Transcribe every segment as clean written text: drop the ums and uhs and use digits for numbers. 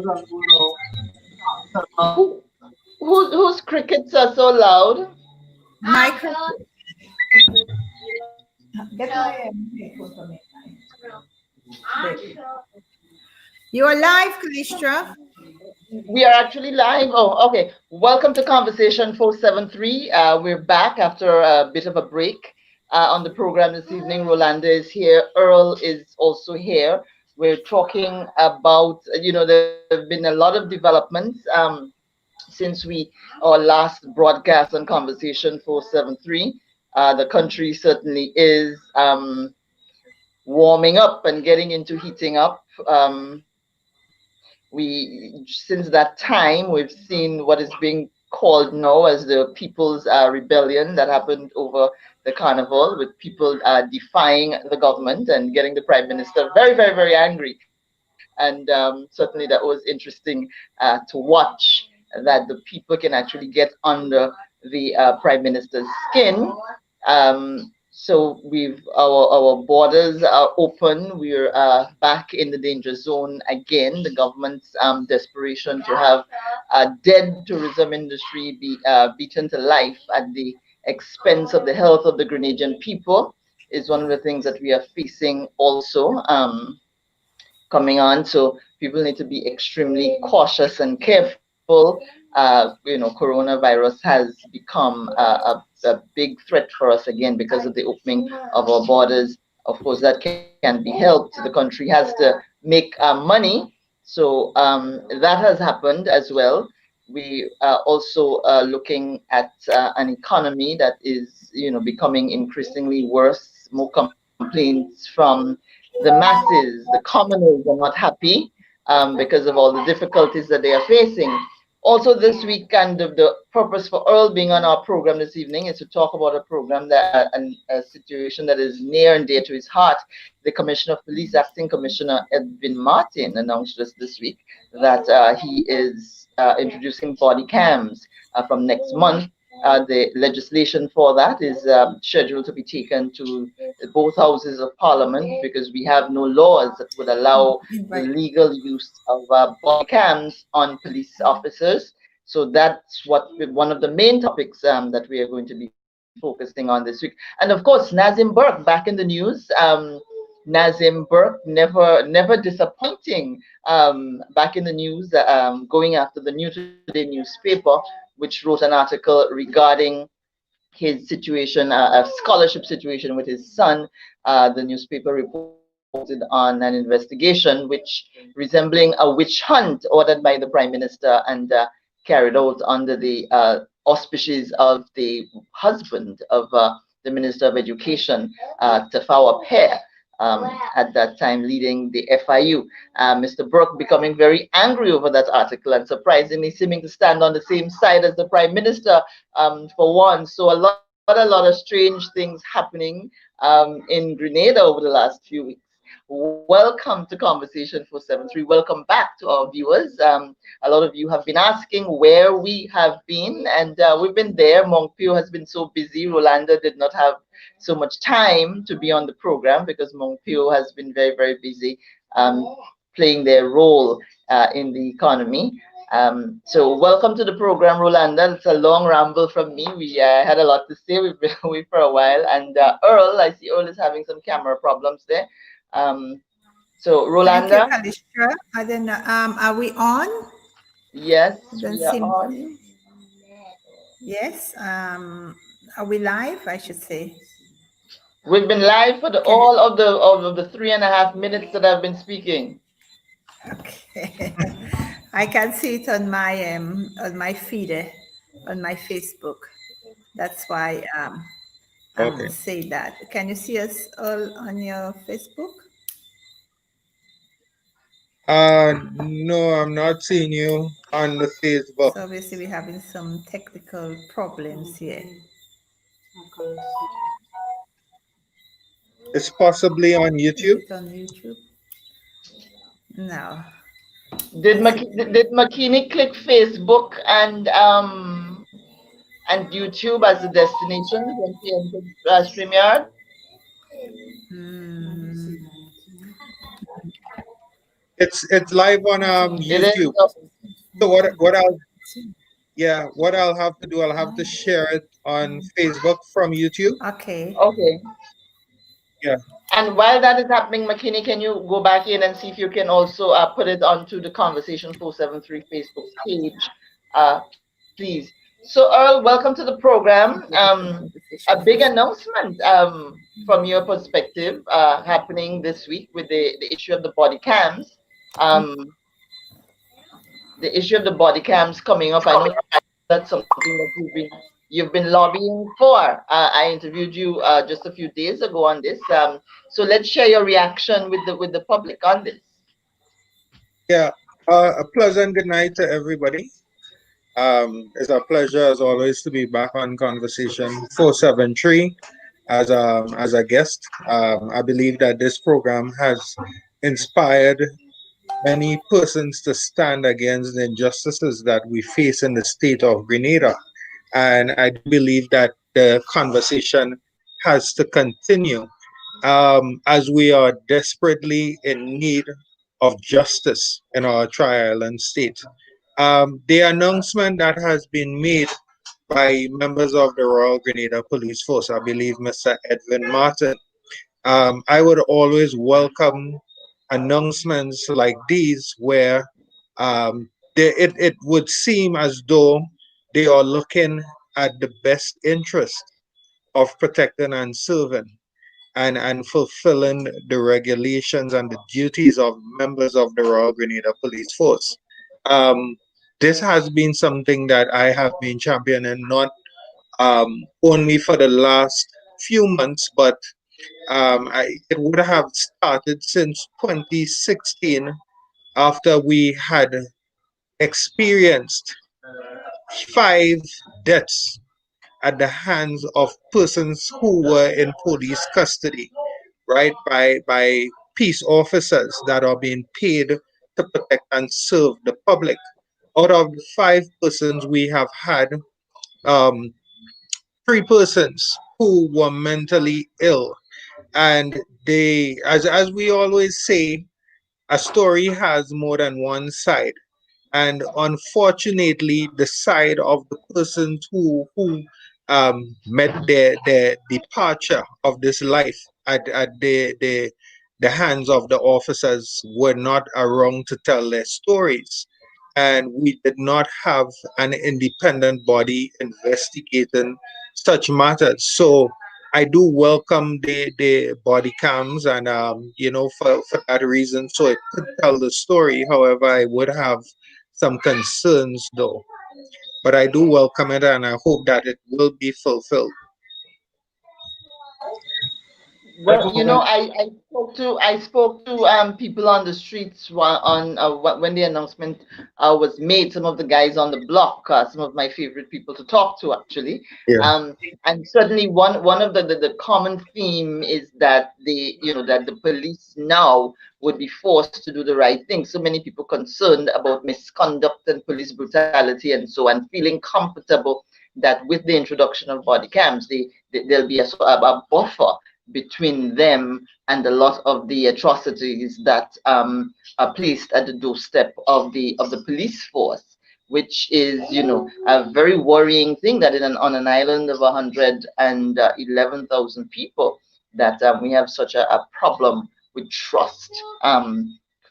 Who, whose crickets are so loud? Michael, get my headphone for me. You are live, Kalishtra. We are actually live. Oh, okay. Welcome to Conversation 473. We're back after a bit of a break on the program this evening. Rolanda is here. Earl is also here. We're talking about, there have been a lot of developments since our last broadcast on Conversation 473. The country certainly is warming up and getting into heating up. We since that time we've seen what is being called now as the people's rebellion that happened over the carnival, with people defying the government and getting the prime minister very, very, very angry. And certainly that was interesting to watch, that the people can actually get under the prime minister's skin. So our borders are open. We're back in the danger zone again. The government's desperation to have a dead tourism industry be beaten to life at the expense of the health of the Grenadian people is one of the things that we are facing also coming on. So people need to be extremely cautious and careful. Coronavirus has become a big threat for us again because of the opening of our borders. Of course, that can be helped. The country has to make money. So that has happened as well. We are also looking at an economy that is, becoming increasingly worse. More complaints from the masses, the commoners are not happy because of all the difficulties that they are facing. Also, this week, and the purpose for Earl being on our program this evening is to talk about a program a situation that is near and dear to his heart. The Commissioner of Police, Acting Commissioner Edwin Martin, announced just this week that he is introducing body cams from next month. The legislation for that is scheduled to be taken to both houses of parliament because we have no laws that would allow the legal use of body cams on police officers. So that's one of the main topics that we are going to be focusing on this week. And of course, Nazim Burke back in the news. Nazim Burke never disappointing, back in the news, going after the New Today newspaper, which wrote an article regarding his situation, a scholarship situation with his son. The newspaper reported on an investigation which resembling a witch hunt ordered by the prime minister and carried out under the auspices of the husband of the Minister of Education, Tafawa Peer, at that time leading the FIU. Mr. Burke becoming very angry over that article and surprisingly seeming to stand on the same side as the Prime Minister for one. So a lot of strange things happening in Grenada over the last few weeks. Welcome to Conversation 473. Welcome back to our viewers. A lot of you have been asking where we have been, and we've been there. Monkpio has been so busy. Rolanda did not have so much time to be on the program because Monkpio has been very, very busy playing their role in the economy. So welcome to the program, Rolanda. It's a long ramble from me. We had a lot to say. We've been away for a while. And Earl, I see Earl is having some camera problems there. So Rolanda. Thank you, Kalishtra. I don't know. Are we on? Yes, we are on. Yes. Are we live? I should say. We've been live for all of the 3.5 minutes that I've been speaking. Okay. I can see it on my feed, on my Facebook. That's why I'm saying that. Can you see us all on your Facebook? No, I'm not seeing you on the Facebook. So obviously we're having some technical problems here. It's possibly on YouTube. Is it on YouTube? No. Did Makini click Facebook and YouTube as the destination when she entered StreamYard? It's live on It is. YouTube. So what I'll have to do, I'll have to share it on Facebook from YouTube. Okay. Okay. Yeah. And while that is happening, McKinney, can you go back in and see if you can also put it onto the Conversation 473 Facebook page, please? So, Earl, welcome to the program. A big announcement from your perspective happening this week with the issue of the body cams. The issue of the body cams coming up. I know that's something that you've been lobbying for. I interviewed you just a few days ago on this. So let's share your reaction with the public on this. Yeah. A pleasant good night to everybody. It's a pleasure as always to be back on Conversation 473 as a guest. I believe that this program has inspired many persons to stand against the injustices that we face in the state of Grenada. And I do believe that the conversation has to continue as we are desperately in need of justice in our tri-island state. The announcement that has been made by members of the Royal Grenada Police Force, I believe Mr. Edwin Martin, I would always welcome announcements like these where it would seem as though they are looking at the best interest of protecting and serving and fulfilling the regulations and the duties of members of the Royal Grenada Police Force. This has been something that I have been championing not only for the last few months, but it would have started since 2016 after we had experienced 5 deaths at the hands of persons who were in police custody, right, by peace officers that are being paid to protect and serve the public. Out of the 5 persons, we have had um, 3 persons who were mentally ill, and they, as we always say, a story has more than one side. And unfortunately, the side of the persons who met their departure of this life at the hands of the officers were not around to tell their stories. And we did not have an independent body investigating such matters. So I do welcome the body cams and for that reason so it could tell the story. However, I would have some concerns though. But I do welcome it and I hope that it will be fulfilled. Well, I spoke to people on the streets when the announcement was made. Some of the guys on the block, some of my favorite people to talk to, actually. Yeah. And certainly one of the common theme is that the police now would be forced to do the right thing. So many people concerned about misconduct and police brutality and so on, feeling comfortable that with the introduction of body cams, there'll be a buffer between them and a lot of the atrocities that are placed at the doorstep of the police force, which is a very worrying thing that on an island of 111,000 people that we have such a problem with trust of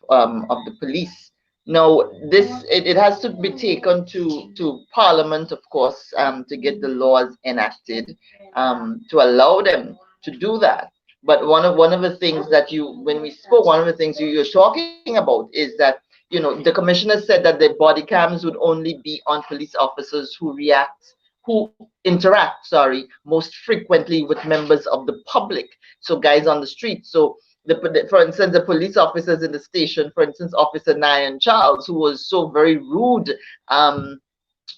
the police. Now, it has to be taken to Parliament, of course, to get the laws enacted to allow them to do that. But one of the things that when we spoke, one of the things you're talking about is that the commissioner said that the body cams would only be on police officers who interact most frequently with members of the public, so guys on the street. So for instance, the police officers in the station, for instance, Officer Nyan Charles, who was so very rude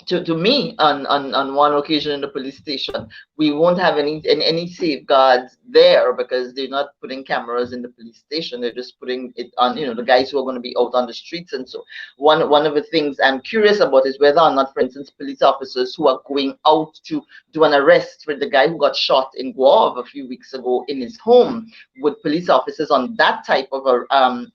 to me on one occasion in the police station. We won't have any safeguards there because they're not putting cameras in the police station. They're just putting it on, the guys who are going to be out on the streets. And so one of the things I'm curious about is whether or not, for instance, police officers who are going out to do an arrest for the guy who got shot in Guave a few weeks ago in his home, would police officers on that type of a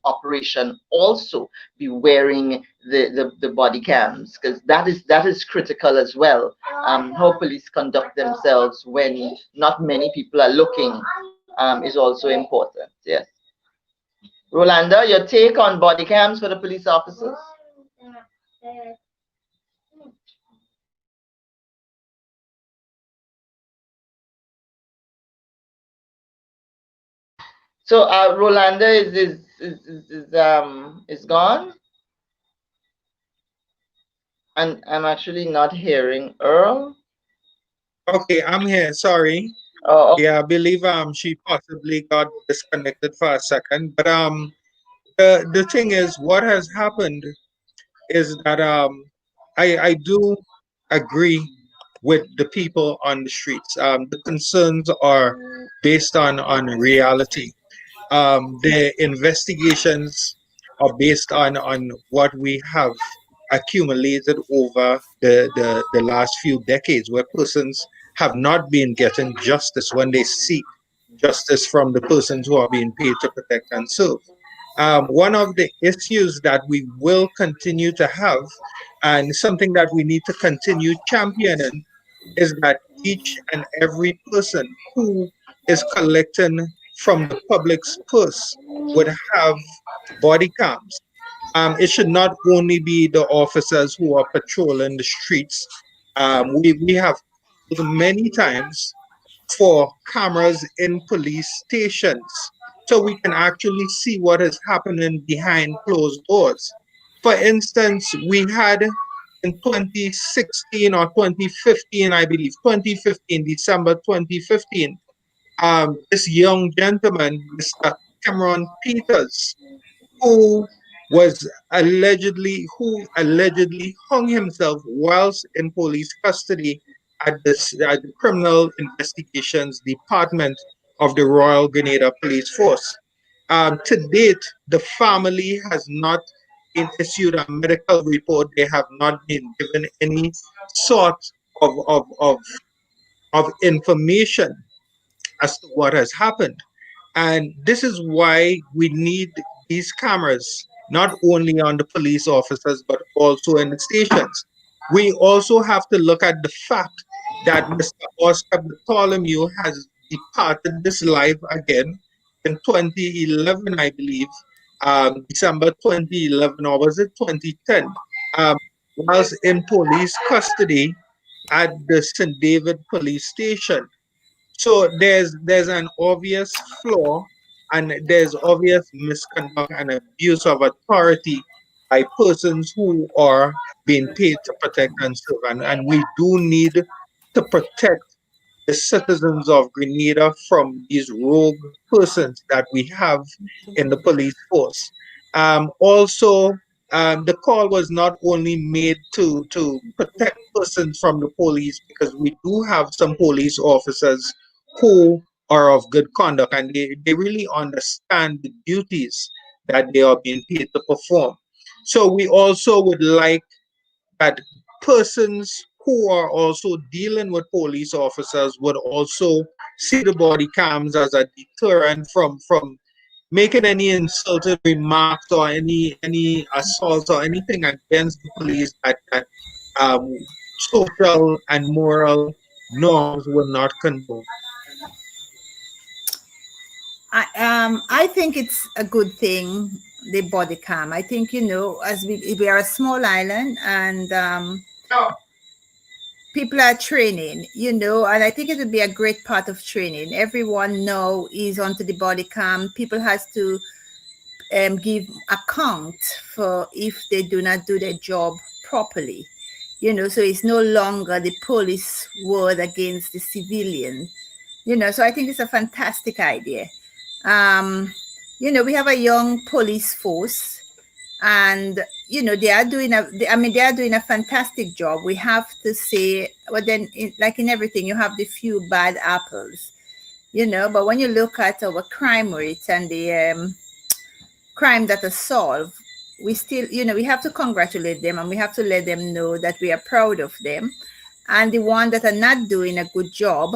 operation also be wearing the body cams, because that is critical as well. How police conduct themselves when not many people are looking is also important. Yes. Rolanda, your take on body cams for the police officers? So Rolanda is gone, and I'm actually not hearing Earl. Okay, I'm here. Sorry. Oh, Yeah, I believe she possibly got disconnected for a second. But the thing is, what has happened is that I do agree with the people on the streets. The concerns are based on reality. The investigations are based on what we have accumulated over the last few decades, where persons have not been getting justice when they seek justice from the persons who are being paid to protect and serve. One of the issues that we will continue to have, and something that we need to continue championing, is that each and every person who is collecting from the public's purse would have body cams. It should not only be the officers who are patrolling the streets. We have called many times for cameras in police stations so we can actually see what is happening behind closed doors. For instance, we had in 2016 or 2015, I believe, 2015, December 2015, this young gentleman, Mr. Cameron Peters, who allegedly hung himself whilst in police custody at the Criminal Investigations Department of the Royal Grenada Police Force. To date, the family has not been issued a medical report. They have not been given any sort of, of, of, of information as to what has happened. And this is why we need these cameras, not only on the police officers, but also in the stations. We also have to look at the fact that Mr. Oscar Bartholomew has departed this life again in 2011, I believe, December 2011, or was it 2010, um, whilst in police custody at the St. David police station. So there's an obvious flaw, and there's obvious misconduct and abuse of authority by persons who are being paid to protect and serve. And we do need to protect the citizens of Grenada from these rogue persons that we have in the police force. Also, the call was not only made to protect persons from the police, because we do have some police officers who are of good conduct, and they really understand the duties that they are being paid to perform. So we also would like that persons who are also dealing with police officers would also see the body cams as a deterrent from making any insulting remarks or any assaults or anything against the police that um, social and moral norms will not condone. I think it's a good thing, the body cam. I think, as we are a small island, and people are training, and I think it would be a great part of training. Everyone now is onto the body cam. People has to give account for if they do not do their job properly. So it's no longer the police word against the civilian. So I think it's a fantastic idea. We have a young police force, and you know, they are doing they are doing a fantastic job. We have to say, but then like in everything, you have the few bad apples, you know. But when you look at our crime rate and the crime that are solved, we still, you know, we have to congratulate them and we have to let them know that we are proud of them. And the one that are not doing a good job,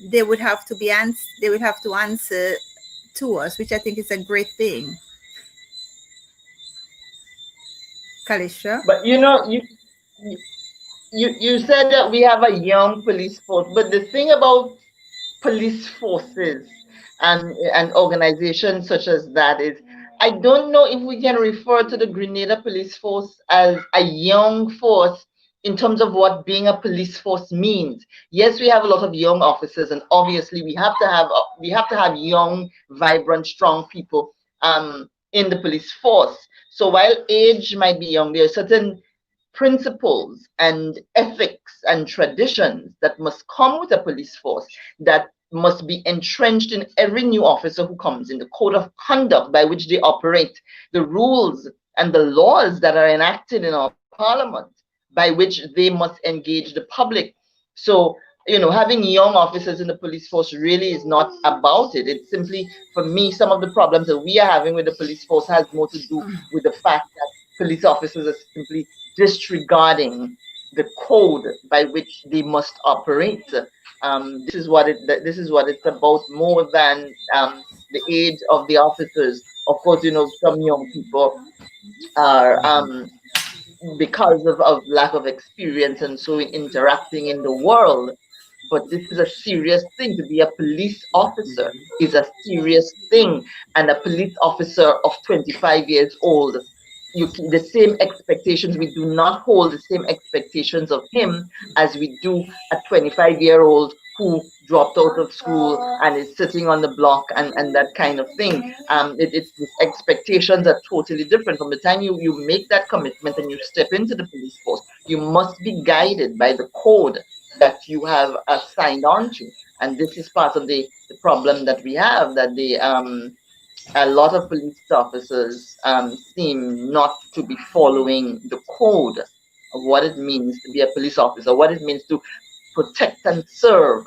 they would have to they would have to answer to us, which I think is a great thing. Kalisha? But you said that we have a young police force, but the thing about police forces and organizations such as that is, I don't know if we can refer to the Grenada Police Force as a young force in terms of what being a police force means. Yes, we have a lot of young officers, and obviously we have to have young, vibrant, strong people in the police force. So while age might be young, there are certain principles and ethics and traditions that must come with a police force that must be entrenched in every new officer who comes in, the code of conduct by which they operate, the rules and the laws that are enacted in our parliament by which they must engage the public. So, you know, having young officers in the police force really is not about it. It's simply, for me, some of the problems that we are having with the police force has more to do with the fact that police officers are simply disregarding the code by which they must operate. This is what it's about, more than the age of the officers. Of course, you know, some young people are because of lack of experience and so interacting in the world. But this is a serious thing. To be a police officer is a serious thing, and a police officer of 25 years old, the same expectations, we do not hold the same expectations of him as we do a 25-year-old who dropped out of school and is sitting on the block and that kind of thing. The expectations are totally different. From the time you make that commitment and you step into the police force, you must be guided by the code that you have signed on to. And this is part of the problem that we have, that a lot of police officers seem not to be following the code of what it means to be a police officer, what it means to protect and serve.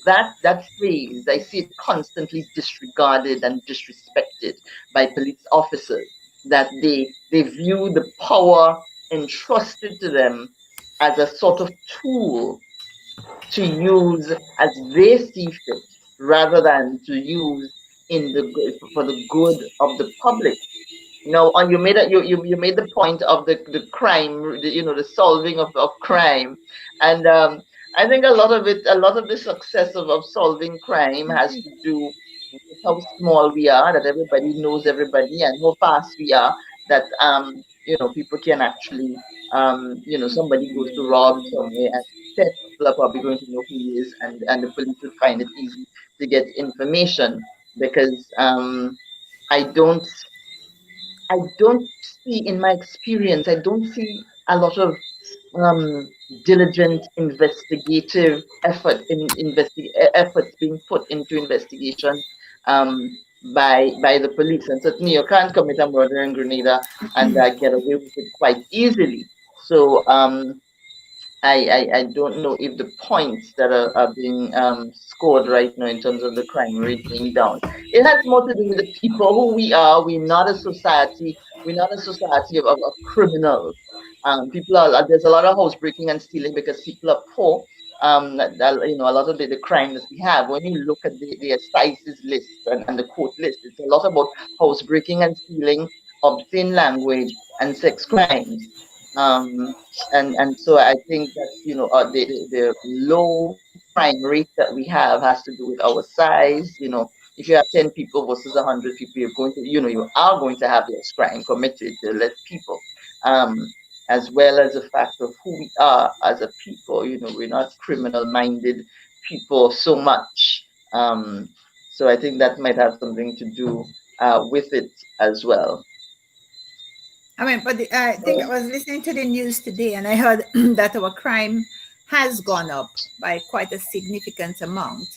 That phrase, I see it constantly disregarded and disrespected by police officers, that they view the power entrusted to them as a sort of tool to use as they see fit, rather than to use for the good of the public. Now, you made the point of the crime, the solving of crime, and I think a lot of the success of solving crime has to do with how small we are, that everybody knows everybody, and how fast we are, that people can actually somebody goes to rob somewhere, and 10 people are probably going to know who he is, and the police would find it easy to get information, because I don't see, in my experience, I don't see a lot of diligent investigative efforts being put into investigation by the police. And certainly you can't commit a murder in Grenada and get away with it quite easily. So I don't know if the points that are being scored right now in terms of the crime rate being down, it has more to do with the people who we are. We're not a society of criminals. There's a lot of housebreaking and stealing because people are poor. A lot of the crime that we have, when you look at the assises list and the court list, it's a lot about housebreaking and stealing, obscene language, and sex crimes. And so I think that the low crime rate that we have has to do with our size. If you have 10 people versus 100 people, you are going to have less crime committed, less people. As well as the fact of who we are as a people. We're not criminal-minded people so much. So I think that might have something to do with it as well. But I think I was listening to the news today, and I heard that our crime has gone up by quite a significant amount.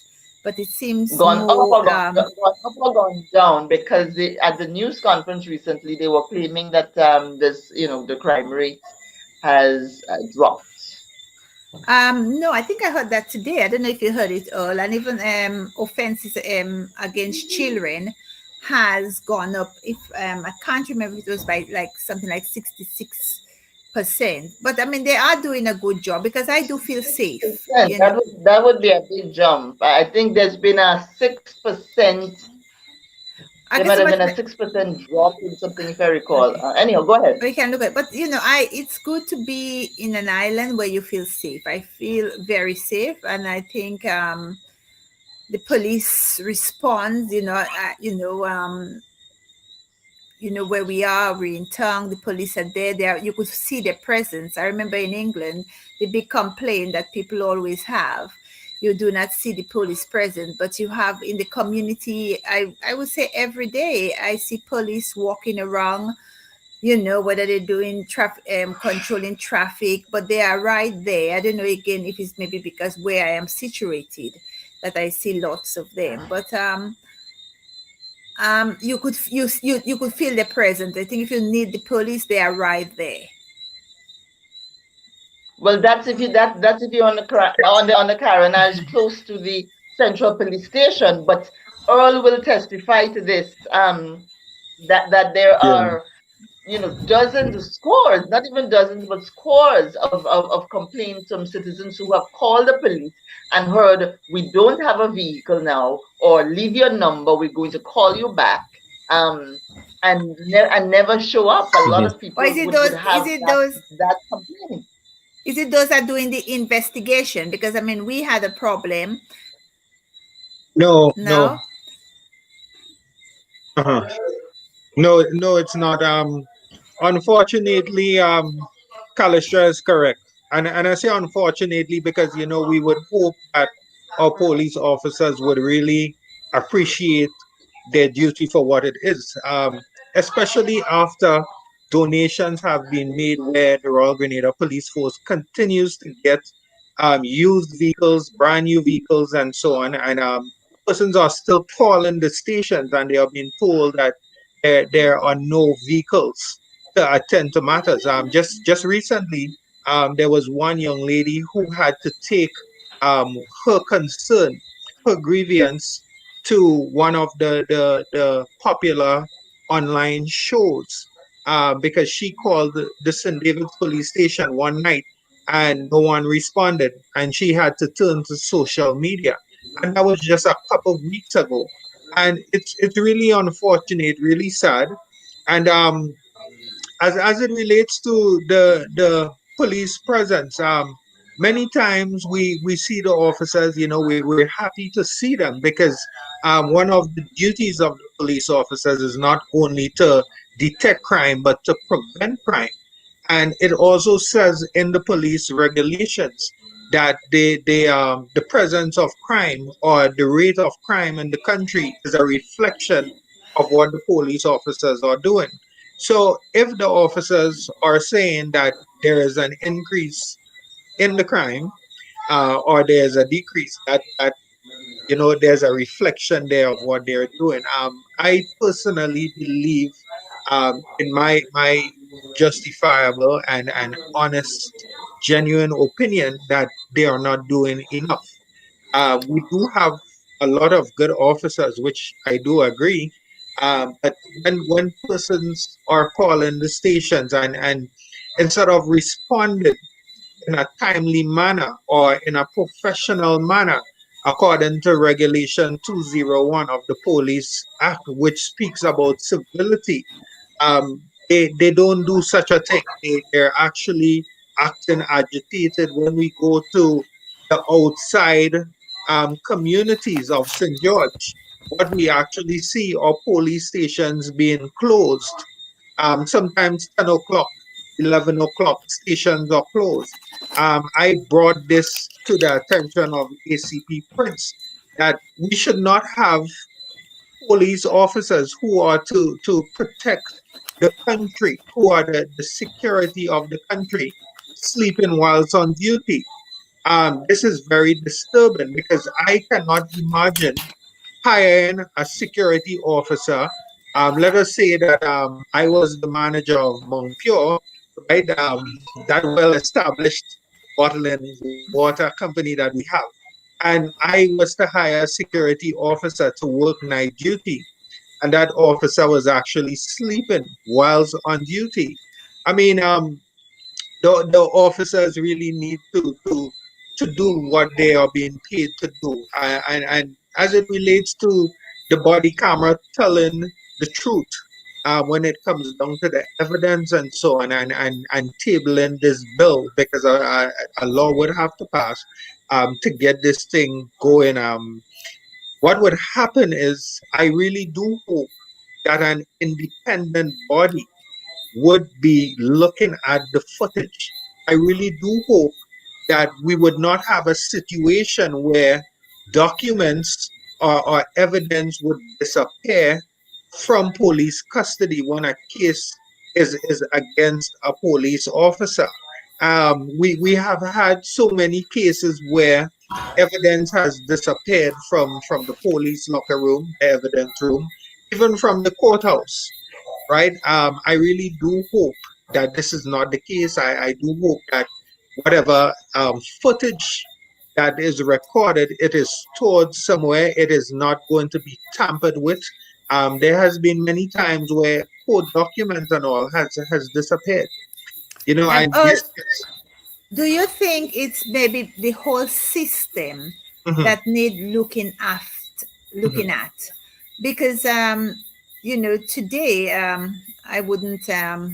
but it seems Gone up more. or gone up or gone down? Because at the news conference recently, they were claiming that this, the crime rate has dropped. No, I think I heard that today. I don't know if you heard it all. And even offenses against children has gone up. If I can't remember, if it was by like something like 66%. But I mean, they are doing a good job because I do feel safe. You know? That would be a big jump. I think there's been a 6%. There might have been a 6% drop in something, if I recall. Anyhow, go ahead. We can look at, but it's good to be in an island where you feel safe. I feel very safe, and I think the police responds. Where we are, we're in town. The police are there. There, you could see their presence. I remember in England, the big complaint that people always have. You do not see the police present, but you have in the community, I would say every day, I see police walking around, whether they're doing controlling traffic, but they are right there. I don't know, again, if it's maybe because where I am situated that I see lots of them, but you could feel the presence. I think if you need the police, they are right there. Well, that's if you're on the Carronage close to the Central Police Station. But Earl will testify to this. That there are dozens, scores, not even dozens, but scores of complaints from citizens who have called the police and heard, we don't have a vehicle now, or leave your number, we're going to call you back. And never show up. A lot of people would have that complaint. Is it those that are doing the investigation? Because I mean, we had a problem. No. No, it's not. Unfortunately, Kalistra is correct. And I say unfortunately because, we would hope that our police officers would really appreciate their duty for what it is, especially after donations have been made where the Royal Grenada Police Force continues to get used vehicles, brand new vehicles, and so on. And persons are still calling the stations and they are being told that there are no vehicles to attend to matters. Just recently, there was one young lady who had to take her concern, her grievance, to one of the popular online shows because she called the St. David's police station one night and no one responded, and she had to turn to social media, and that was just a couple of weeks ago. And it's really unfortunate, really sad. And as it relates to the police presence, many times we see the officers, we're happy to see them because one of the duties of the police officers is not only to detect crime but to prevent crime. And it also says in the police regulations that the presence of crime or the rate of crime in the country is a reflection of what the police officers are doing. So if the officers are saying that there is an increase in the crime or there's a decrease, that there's a reflection there of what they're doing. I personally believe in my justifiable and honest, genuine opinion that they are not doing enough. We do have a lot of good officers, which I do agree. But when persons are calling the stations and instead of responding in a timely manner or in a professional manner, according to Regulation 201 of the Police Act, which speaks about civility, they don't do such a thing. They're actually acting agitated when we go to the outside communities of St. George. What we actually see are police stations being closed. Sometimes 10 o'clock, 11 o'clock, stations are closed. I brought this to the attention of ACP Prince that we should not have police officers who are to protect the country, who are the security of the country, sleeping whilst on duty. This is very disturbing because I cannot imagine hiring a security officer. Let us say that I was the manager of Mount Pure, right? That well-established bottling water company that we have. And I was to hire a security officer to work night duty. And that officer was actually sleeping whilst on duty. I mean, the officers really need to do what they are being paid to do. And as it relates to the body camera telling the truth, when it comes down to the evidence and so on, and tabling this bill, because a law would have to pass to get this thing going. What would happen is, I really do hope that an independent body would be looking at the footage. I really do hope that we would not have a situation where documents or evidence would disappear from police custody when a case is against a police officer. We have had so many cases where evidence has disappeared from the police locker room, the evidence room, even from the courthouse, right? I really do hope that this is not the case. I do hope that whatever footage that is recorded, it is stored somewhere. It is not going to be tampered with. There has been many times where court documents and all has disappeared. You know, And and all, this. do you think it's maybe the whole system Mhm, that need looking mhm, at? Because today I wouldn't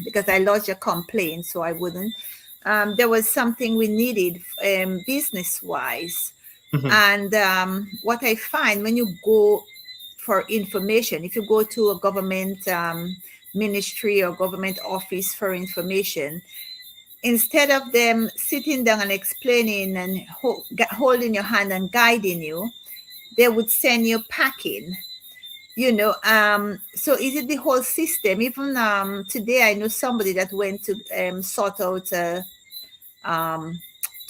because I lodged a complaint, so I wouldn't. There was something we needed business wise, mhm, and what I find when you go for information, if you go to a government ministry or government office for information, instead of them sitting down and explaining and holding your hand and guiding you, they would send you packing. So is it the whole system? Even today I know somebody that went to sort out to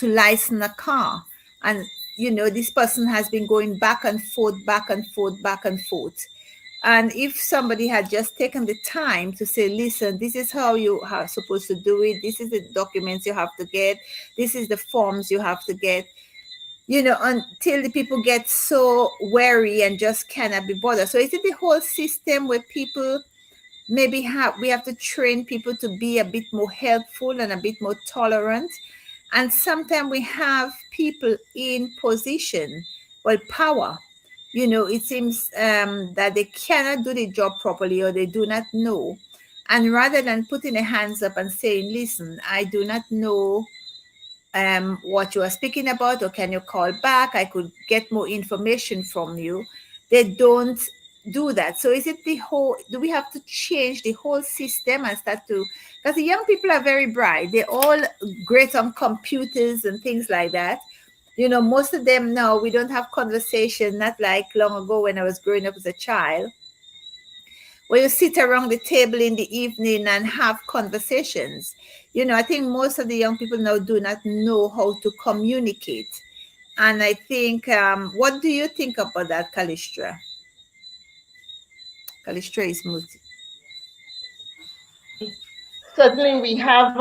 license a car, and this person has been going back and forth, back and forth, back and forth. And if somebody had just taken the time to say, listen, this is how you are supposed to do it, this is the documents you have to get, this is the forms you have to get, until the people get so wary and just cannot be bothered. So is it the whole system where people maybe we have to train people to be a bit more helpful and a bit more tolerant? And sometimes we have people in position, well, power, it seems that they cannot do the job properly, or they do not know. And rather than putting their hands up and saying, listen, I do not know what you are speaking about, or can you call back? I could get more information from you. They don't do that. So is it do we have to change the whole system and start to, because the young people are very bright. They're all great on computers and things like that. Most of them now, we don't have conversation, not like long ago when I was growing up as a child, where you sit around the table in the evening and have conversations. I think most of the young people now do not know how to communicate. And I think, what do you think about that, Kalistra? Kalistra is moved. Certainly, we have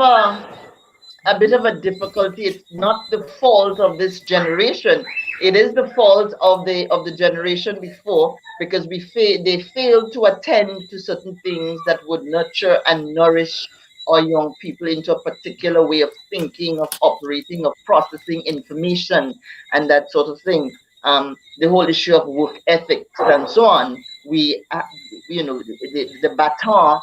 a bit of a difficulty. It's not the fault of this generation. It is the fault of the generation before, because they failed to attend to certain things that would nurture and nourish our young people into a particular way of thinking, of operating, of processing information, and that sort of thing. The whole issue of work ethics and so on. The baton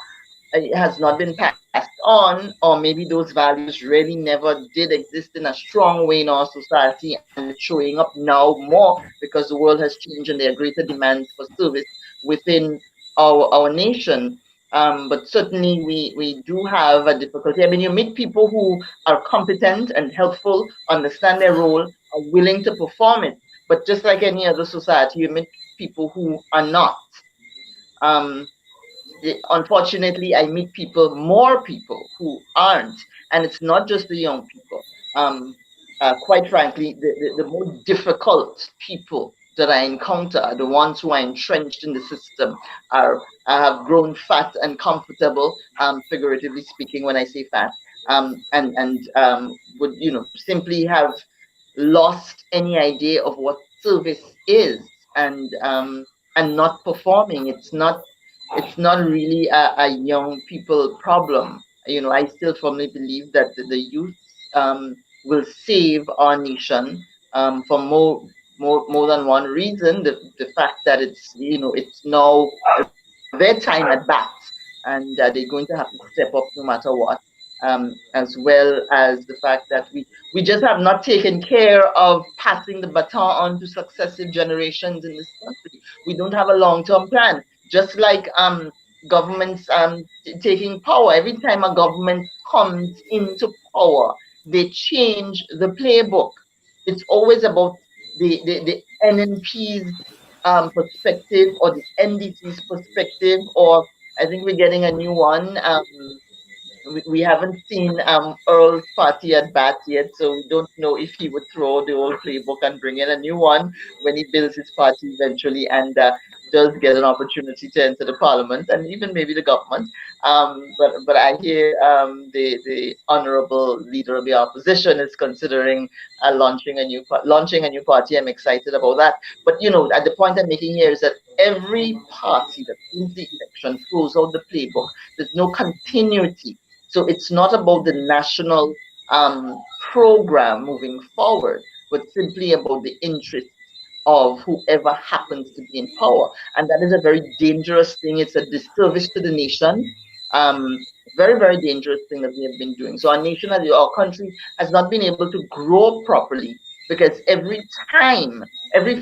has not been passed on, or maybe those values really never did exist in a strong way in our society, and it's showing up now more because the world has changed and there are greater demands for service within our nation. But certainly we do have a difficulty. I mean, you meet people who are competent and helpful, understand their role, are willing to perform it. But just like any other society, you meet people who are not. Um, Unfortunately, I meet more people who aren't, and it's not just the young people. quite frankly, the more difficult people that I encounter are the ones who are entrenched in the system, have grown fat and comfortable, figuratively speaking, when I say fat, and would simply have lost any idea of what service is, and not performing. It's not really a young people problem. I still firmly believe that the youth will save our nation, for more than one reason. The fact that it's now their time at bat, and they're going to have to step up no matter what. As well as the fact that we just have not taken care of passing the baton on to successive generations in this country. We don't have a long-term plan. Just like governments taking power. Every time a government comes into power, they change the playbook. It's always about the NNP's perspective, or the NDC's perspective, or I think we're getting a new one. We haven't seen Earl's party at bat yet, so we don't know if he would throw the old playbook and bring in a new one when he builds his party eventually, and does get an opportunity to enter the parliament and even maybe the government. But I hear the honourable leader of the opposition is considering launching a new party. I'm excited about that. But at the point I'm making here is that every party that wins the election throws out the playbook. There's no continuity. So it's not about the national program moving forward, but simply about the interests of whoever happens to be in power. And that is a very dangerous thing. It's a disservice to the nation. Very, very dangerous thing that we have been doing. So our country has not been able to grow properly, because every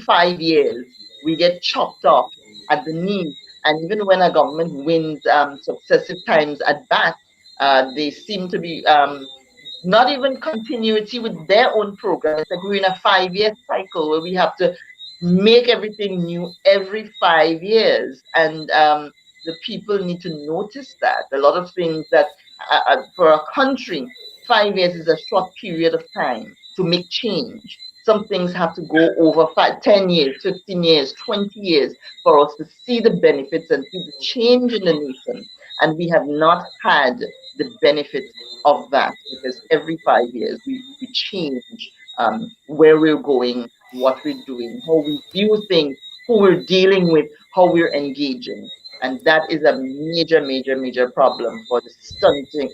5 years, we get chopped off at the knees. And even when a government wins successive times at bat, they seem to be not even continuity with their own program. It's like we're in a 5-year cycle where we have to make everything new every 5 years. And the people need to notice that. A lot of things that, for a country, 5 years is a short period of time to make change. Some things have to go over 10 years, 15 years, 20 years for us to see the benefits and see the change in the nation. And we have not had the benefit of that, because every 5 years we change where we're going, what we're doing, how we view things, who we're dealing with, how we're engaging. And that is a major, major, major problem for the stunted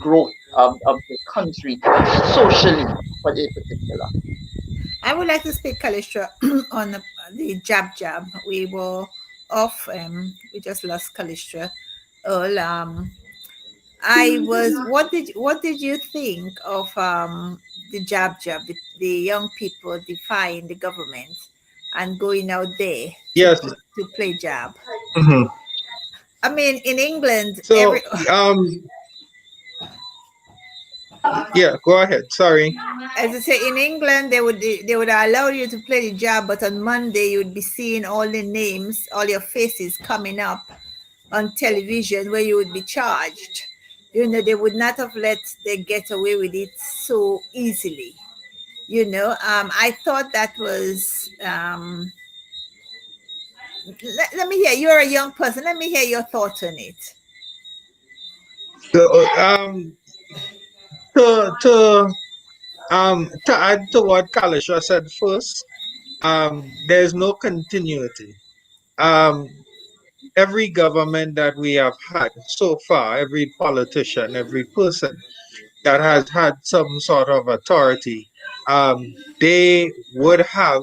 growth of the country, socially, for in particular. I would like to speak, Kalisha, on the jab. We were off. We just lost Kalisha. Earl, What did you think of the jab? The young people defying the government and going out there Yes. to play jab? Mhm. I mean, in England, So, yeah, go ahead. Sorry. as I say, in England, they would allow you to play the jab, but on Monday you would be seeing all the names, all your faces coming up on television where you would be charged. They would not have let they get away with it so easily. I thought that was. Let me hear. You're a young person. Let me hear your thoughts on it. So, to add to what Kalisha said first, there's no continuity. Every government that we have had so far, every politician, every person that has had some sort of authority, they would have,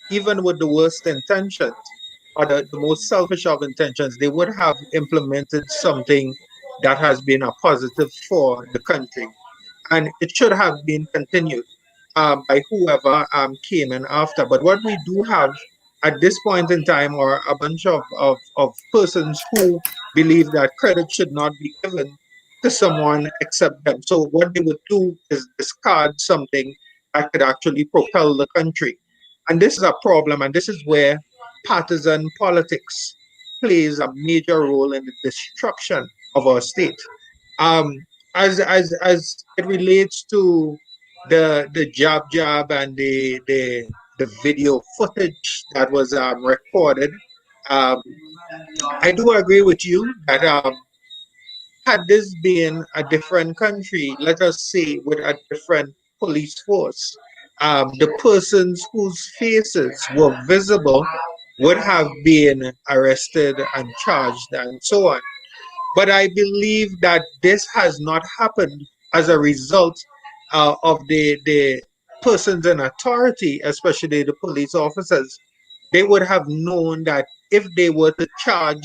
even with the worst intentions or the most selfish of intentions, they would have implemented something that has been a positive for the country. And it should have been continued by whoever came in after. But what we do have at this point in time are a bunch of persons who believe that credit should not be given to someone except them. So what they would do is discard something that could actually propel the country. And this is a problem, and this is where partisan politics plays a major role in the destruction of our state. Um, as it relates to the jab and the video footage that was recorded. Um, I do agree with you that had this been a different country, let us say with a different police force, the persons whose faces were visible would have been arrested and charged and so on. But I believe that this has not happened as a result of the persons in authority, especially the police officers. They would have known that if they were to charge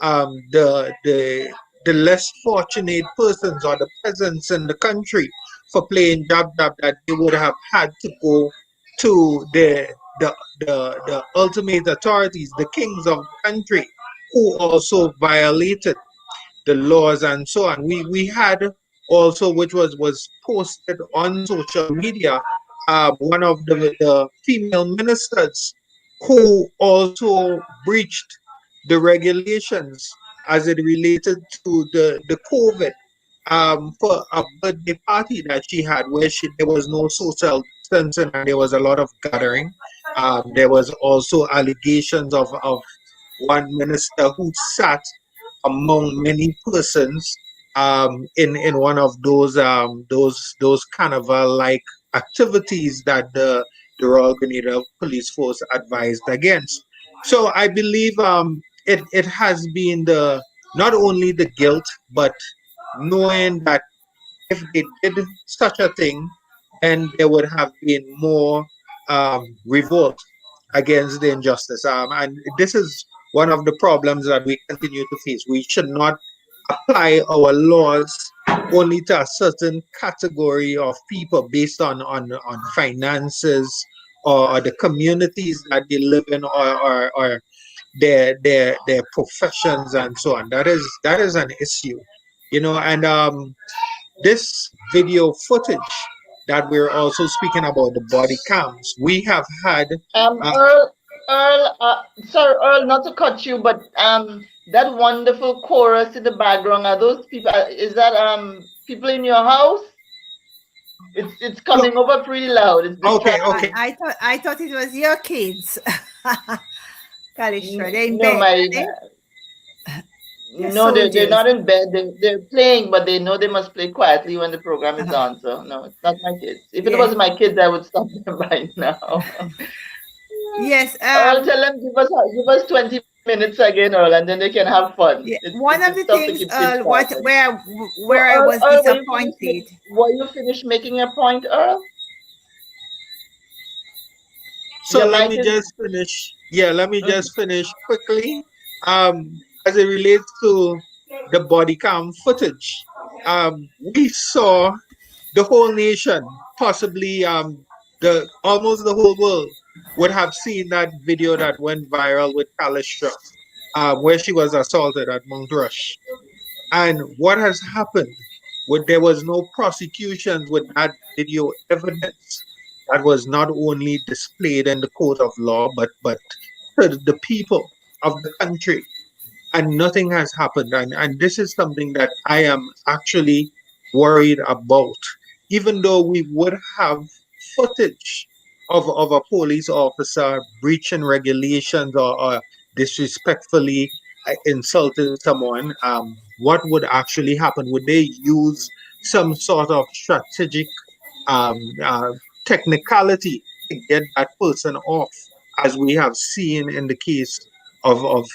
the less fortunate persons or the peasants in the country for playing jab, that they would have had to go to the ultimate authorities, the kings of the country, who also violated the laws and so on. We had also, which was posted on social media, one of the female ministers who also breached the regulations as it related to the COVID for a birthday party that she had where there was no social distancing and there was a lot of gathering. There was also allegations of one minister who sat among many persons in one of those carnival like activities that the Royal Grenada Police Force advised against. So I believe it has been the not only the guilt but knowing that if they did such a thing, then there would have been more revolt against the injustice. And this is one of the problems that we continue to face. We should not apply our laws only to a certain category of people based on finances or the communities that they live in or their professions and so on. That is an issue, and this video footage that we're also speaking about, the body cams, we have had. Uh, Sorry, Earl, not to cut you, but that wonderful chorus in the background, are those people? Is that people in your house? It's coming over pretty loud. It's okay. I thought it was your kids. Kalishra, they're in No, bed. No, they're not in bed. They're playing, but they know they must play quietly when the program is on. So no, it's not my kids. If it was my kids, I would stop them right now. Yes. Earl, tell them give us 20 minutes again, Earl, and then they can have fun. Yeah. One of the things, Earl, where Earl, I was disappointed. Were you finished making your point, Earl? So let me just finish. Yeah, let me just finish quickly. As it relates to the body cam footage, we saw the whole nation, possibly almost the whole world, would have seen that video that went viral with Kalishra, where she was assaulted at Mount Rush. And what has happened? There was no prosecutions with that video evidence that was not only displayed in the court of law, but to the people of the country. And nothing has happened. And this is something that I am actually worried about. Even though we would have footage of a police officer breaching regulations or disrespectfully insulting someone, what would actually happen? Would they use some sort of strategic um, uh, technicality to get that person off, as we have seen in the case of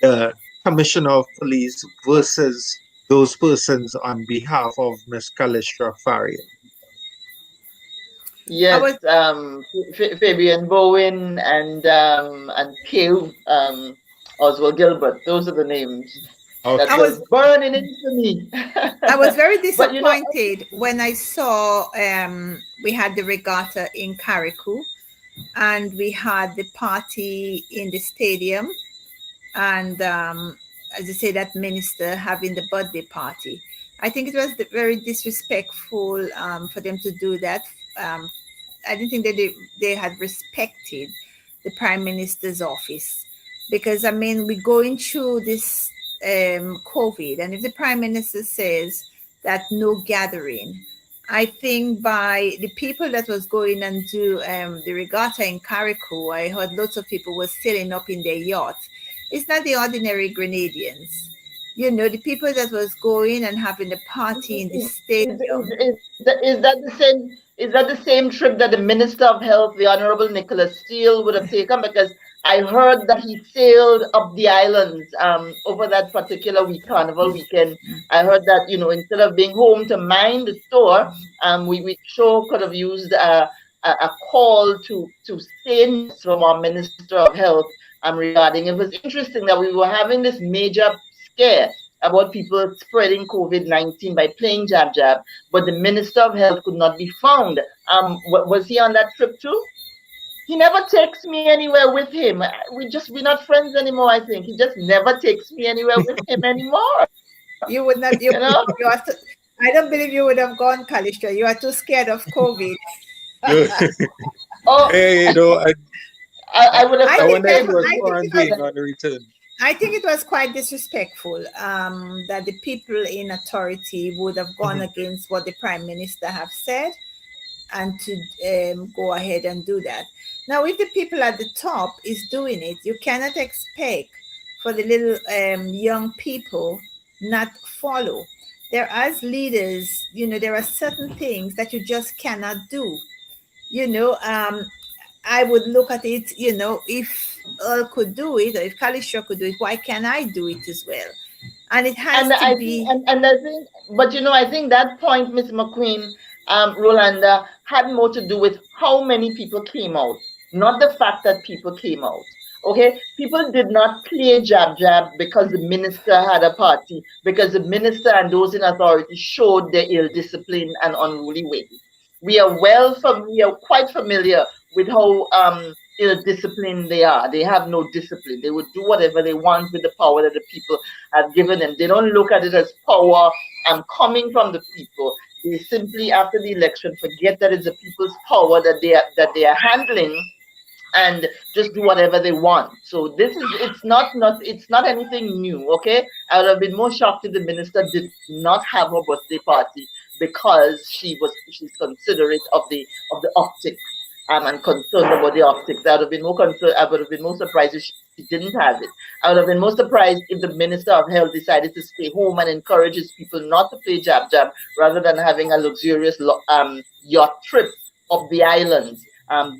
the commissioner of police versus those persons on behalf of Ms. Kalishra Faria? Yes, Fabian Bowen and K. Oswald Gilbert. Those are the names that was burning into me. I was very disappointed when I saw we had the regatta in Carriacou and we had the party in the stadium, and as I say, that minister having the birthday party. I think it was very disrespectful for them to do that. I didn't think that they had respected the Prime Minister's office, because I mean, we're going through this COVID, and if the Prime Minister says that no gathering, I think by the people that was going and do the regatta in Carriacou, I heard lots of people were sailing up in their yachts. It's not the ordinary Grenadians. You know, the people that was going and having the party in the stadium. Is that the same? Is that the same trip that the Minister of Health, the Honorable Nicholas Steele, would have taken? Because I heard that he sailed up the islands over that particular week, Carnival weekend. I heard that, you know, instead of being home to mind the store, we sure could have used a call to say from our Minister of Health regarding. It was interesting that we were having this major scare about people spreading COVID-19 by playing jab jab, but the Minister of Health could not be found. Was he on that trip too? He never takes me anywhere with him. We're not friends anymore. I think he just never takes me anywhere with him anymore. You would not. You know? I don't believe you would have gone, Kalisha. You are too scared of COVID. Oh, hey, you know, I would have. I wonder if it was quarantine on the return. I think it was quite disrespectful that the people in authority would have gone against what the Prime Minister have said and to go ahead and do that. Now, if the people at the top is doing it, you cannot expect for the little young people not follow. There, as leaders, you know, there are certain things that you just cannot do. You know, I would look at it, you know, if Earl could do it, or if Kalisha could do it, why can't I do it as well? And it has to be. And I think, but you know, I think that point, Ms. McQueen, Rolanda, had more to do with how many people came out, not the fact that people came out. Okay, people did not play jab jab because the minister had a party, because the minister and those in authority showed their ill discipline and unruly ways. We are quite familiar with how ill-disciplined they are. They have no discipline. They would do whatever they want with the power that the people have given them. They don't look at it as power coming from the people. They simply, after the election, forget that it's the people's power that they are handling, and just do whatever they want. So it's not anything new. Okay, I would have been more shocked if the minister did not have her birthday party because she's considerate of the optics and concerned about the optics. I would have been more concerned. I would have been more surprised if she didn't have it. I would have been more surprised if the Minister of Health decided to stay home and encourages people not to play jab jab rather than having a luxurious yacht trip of the islands.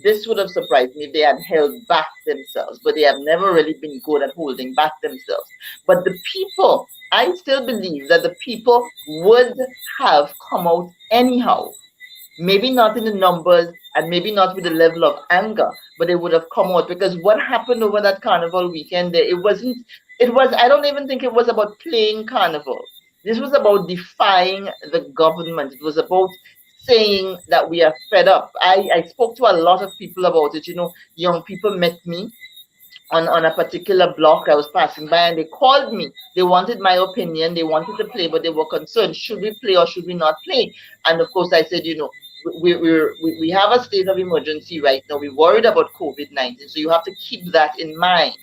This would have surprised me if they had held back themselves, but they have never really been good at holding back themselves. But the people, I still believe that the people would have come out anyhow. Maybe not in the numbers and maybe not with the level of anger, but they would have come out, because what happened over that carnival weekend, I don't even think it was about playing carnival. This was about defying the government. It was about saying that we are fed up. I spoke to a lot of people about it. You know, young people met me on a particular block I was passing by, and they called me. They wanted my opinion. They wanted to play, but they were concerned, should we play or should we not play? And of course I said, you know, we have a state of emergency right now. We're worried about COVID-19, so you have to keep that in mind.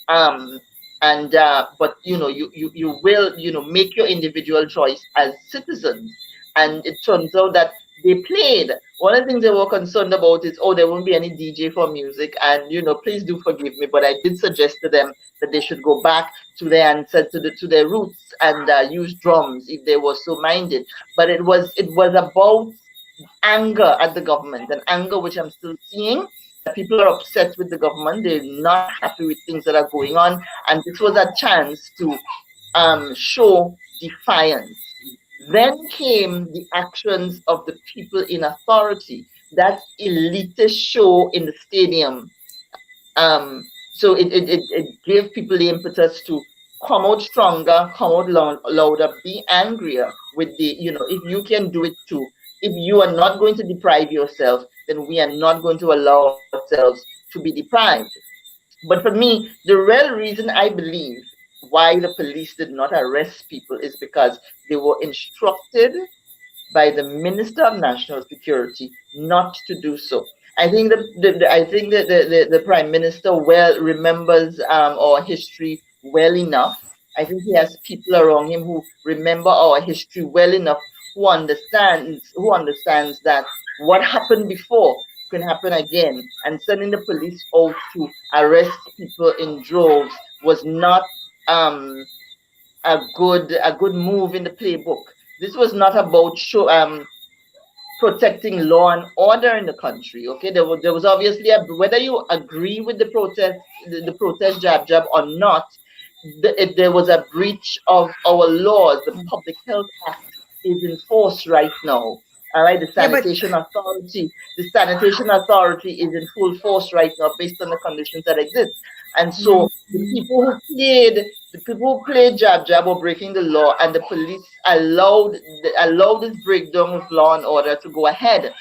But you know, you will, you know, make your individual choice as citizens. And it turns out that they played. One of the things they were concerned about is, oh, there won't be any DJ for music. And you know, please do forgive me, but I did suggest to them that they should go back to their ancestors, to their roots, and use drums if they were so minded. But it was about anger at the government, and anger which I'm still seeing. People are upset with the government. They're not happy with things that are going on, and this was a chance to show defiance. Then came the actions of the people in authority, that elitist show in the stadium. So it gave people the impetus to come out stronger, come out louder, be angrier with the, you know, if you can do it too. If you are not going to deprive yourself, then we are not going to allow ourselves to be deprived. But for me, the real reason I believe why the police did not arrest people is because they were instructed by the Minister of National Security not to do so. I think the Prime Minister well remembers our history well enough. I think he has people around him who remember our history well enough who understands that what happened before can happen again, and sending the police out to arrest people in droves was not um a good move in the playbook. This was not about protecting law and order in the country. Okay, there was obviously whether you agree with the protest jab or not, there was a breach of our laws. The Public Health Act is in force right now. All right, the Yeah, but sanitation authority is in full force right now based on the conditions that exist. And so the people who played jab were breaking the law, and the police allowed this breakdown of law and order to go ahead.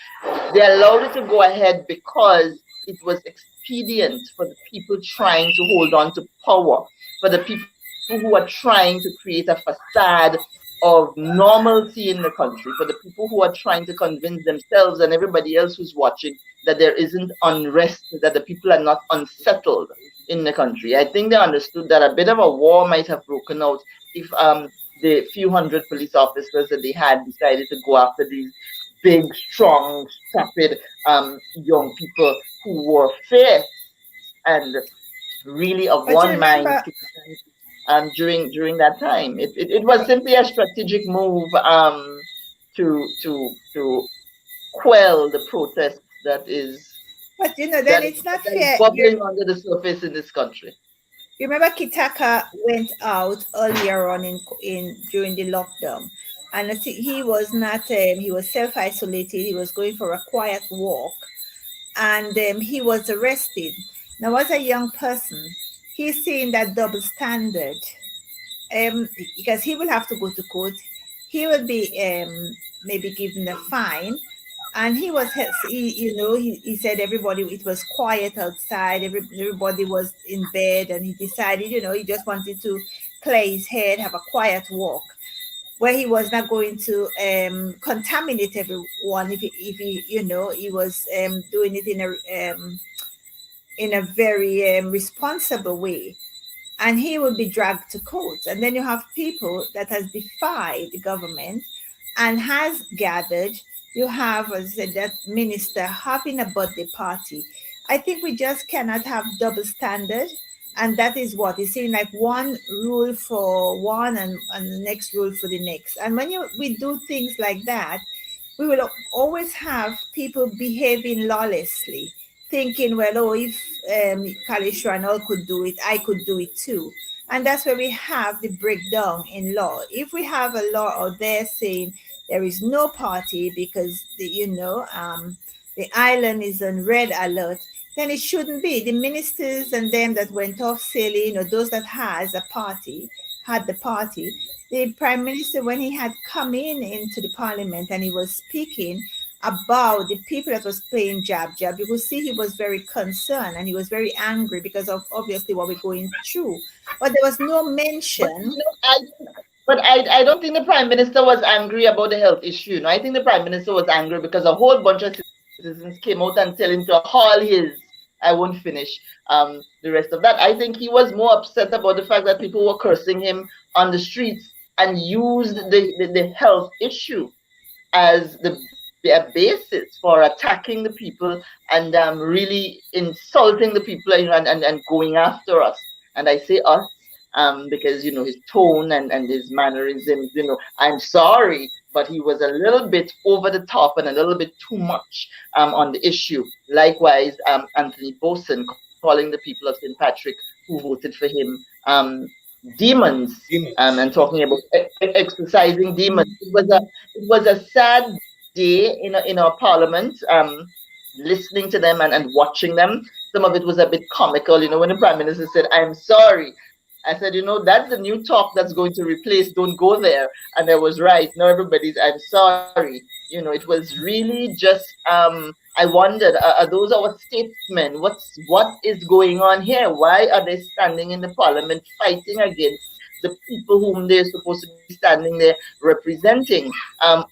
They allowed it to go ahead because it was expedient for the people trying to hold on to power, for the people who are trying to create a facade of normalcy in the country, for the people who are trying to convince themselves and everybody else who's watching that there isn't unrest, that the people are not unsettled in the country. I think they understood that a bit of a war might have broken out if the few hundred police officers that they had decided to go after these big, strong, strapped young people who were fierce and really of but you one mind remember, during that time. It was simply a strategic move to quell the protest but you know, then that it's not that is fair. bubbling under the surface in this country. You remember Kitaka went out earlier on in during the lockdown, and I think he was not. He was self-isolated. He was going for a quiet walk, and he was arrested. Now, as a young person, he's seeing that double standard, because he will have to go to court. He will be maybe given a fine, and he said everybody, it was quiet outside, everybody was in bed, and he decided, he just wanted to clear his head, have a quiet walk, where he was not going to contaminate everyone if he he was doing it in a very responsible way, and he will be dragged to court. And then you have people that has defied the government and has gathered. You have, as I said, that minister having a birthday party. I think we just cannot have double standard. And that is what is saying, like one rule for one and the next rule for the next. And when we do things like that, we will always have people behaving lawlessly, thinking, well, oh, if Kalish Ranol could do it, I could do it too. And that's where we have the breakdown in law. If we have a law out there saying there is no party because the island is on red alert, then it shouldn't be. The ministers and them that went off sailing, or those that had the party, the prime minister, when he had come into the parliament and he was speaking about the people that was playing jab, you could see he was very concerned and he was very angry because of obviously what we're going through. But there was no mention. But I don't think the prime minister was angry about the health issue. No, I think the prime minister was angry because a whole bunch of citizens came out and tell him to haul his. I won't finish the rest of that. I think he was more upset about the fact that people were cursing him on the streets and used the health issue as the basis for attacking the people and really insulting the people and going after us. And I say us because his tone and his mannerisms, I'm sorry, but he was a little bit over the top and a little bit too much on the issue. Likewise, Anthony Boson calling the people of St. Patrick who voted for him demons, and talking about exercising demons. It was a sad day in our parliament, listening to them and watching them. Some of it was a bit comical, when the prime minister said, I'm sorry. I said, that's the new talk that's going to replace don't go there. And I was right. Now everybody's, I'm sorry. It was really just, I wondered, are those our statesmen? What is going on here? Why are they standing in the parliament fighting against the people whom they're supposed to be standing there representing.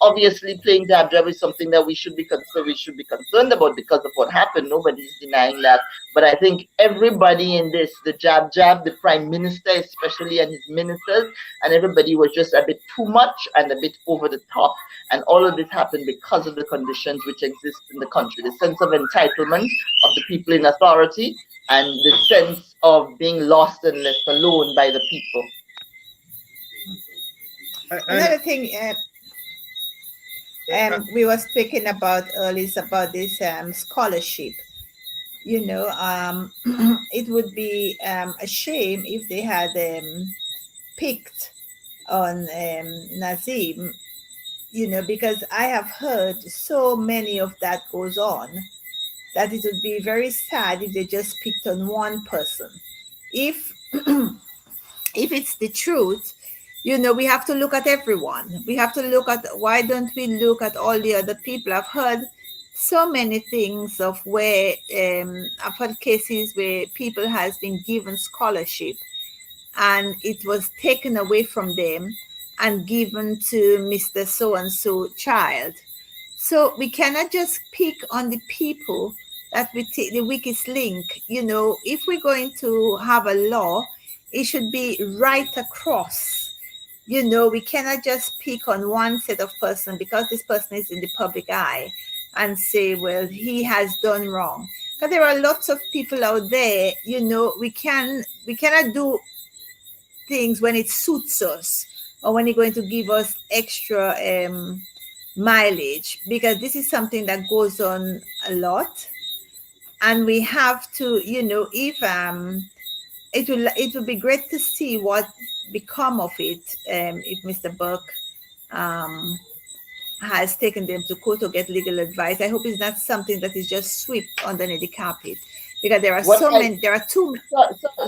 Obviously, playing jab is something that we should be concerned about because of what happened. Nobody's denying that. But I think everybody in this, the jab, the Prime Minister especially, and his ministers, and everybody was just a bit too much and a bit over the top. And all of this happened because of the conditions which exist in the country, the sense of entitlement of the people in authority, and the sense of being lost and left alone by the people. Another thing we were speaking about earlier is about this scholarship. You know, it would be a shame if they had picked on Nazeem, you know, because I have heard so many of that goes on, that it would be very sad if they just picked on one person. If if it's the truth, you know, we have to look at everyone. We have to look at, why don't we look at all the other people? I've heard so many things of where I've heard cases where people has been given scholarship and it was taken away from them and given to Mr. So-and-so child. So we cannot just pick on the people that we take the weakest link. You know, if we're going to have a law, it should be right across. You know, we cannot just pick on one set of person because this person is in the public eye and say, well, he has done wrong. Because there are lots of people out there, you know, we cannot do things when it suits us or when you're going to give us extra mileage, because this is something that goes on a lot. And we have to, you know, if it would be great to see what become of it if Mr. Burke has taken them to court to get legal advice. I hope it's not something that is just swept underneath the carpet, because there are there are too.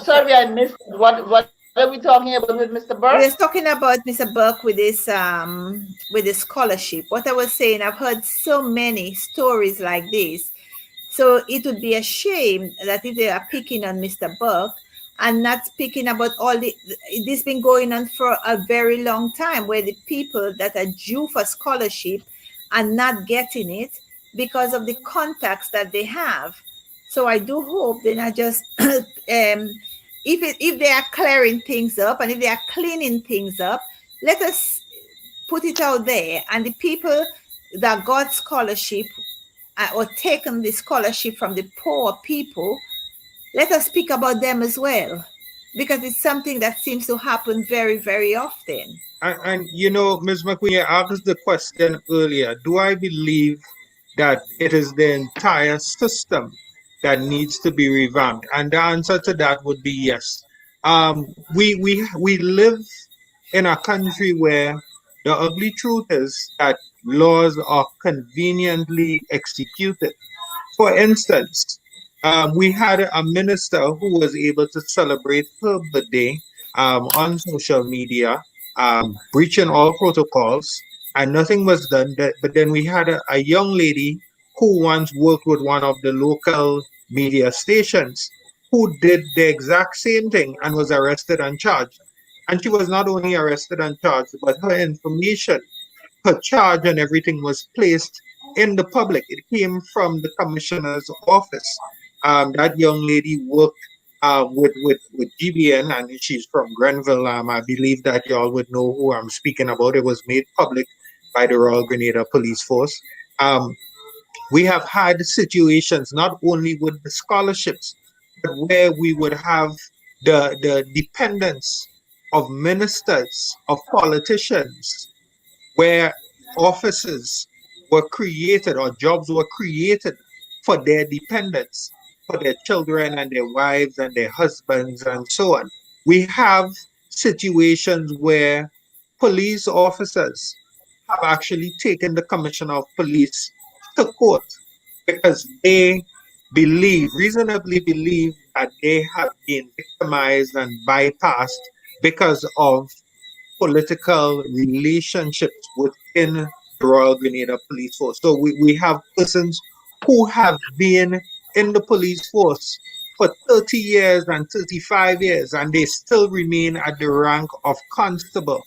Sorry, I missed what are we talking about with Mr. Burke? We're talking about Mr. Burke with this scholarship. What I was saying, I've heard so many stories like this. So it would be a shame that if they are picking on Mr. Burke and not speaking about all this been going on for a very long time, where the people that are due for scholarship are not getting it because of the contacts that they have. So I do hope they're not just, if they are clearing things up and if they are cleaning things up, let us put it out there. And the people that got scholarship or taken the scholarship from the poor people, let us speak about them as well, because it's something that seems to happen very, very often. And you know, Ms. McQueen, I asked the question earlier, do I believe that it is the entire system that needs to be revamped? And the answer to that would be yes. We live in a country where the ugly truth is that laws are conveniently executed. For instance, we had a minister who was able to celebrate her birthday on social media, breaching all protocols, and nothing was done. But then we had a young lady who once worked with one of the local media stations who did the exact same thing and was arrested and charged. And she was not only arrested and charged, but her information, her charge and everything was placed in the public. It came from the commissioner's office. That young lady worked with GBN, and she's from Grenville. I believe that y'all would know who I'm speaking about. It was made public by the Royal Grenada Police Force. We have had situations not only with the scholarships, but where we would have the dependence of ministers, of politicians, where offices were created or jobs were created for their dependents, for their children and their wives and their husbands and so on. We have situations where police officers have actually taken the commissioner of police to court because they reasonably believe that they have been victimized and bypassed because of political relationships within the Royal Grenada Police Force. So we have persons who have been in the police force for 30 years and 35 years, and they still remain at the rank of constable.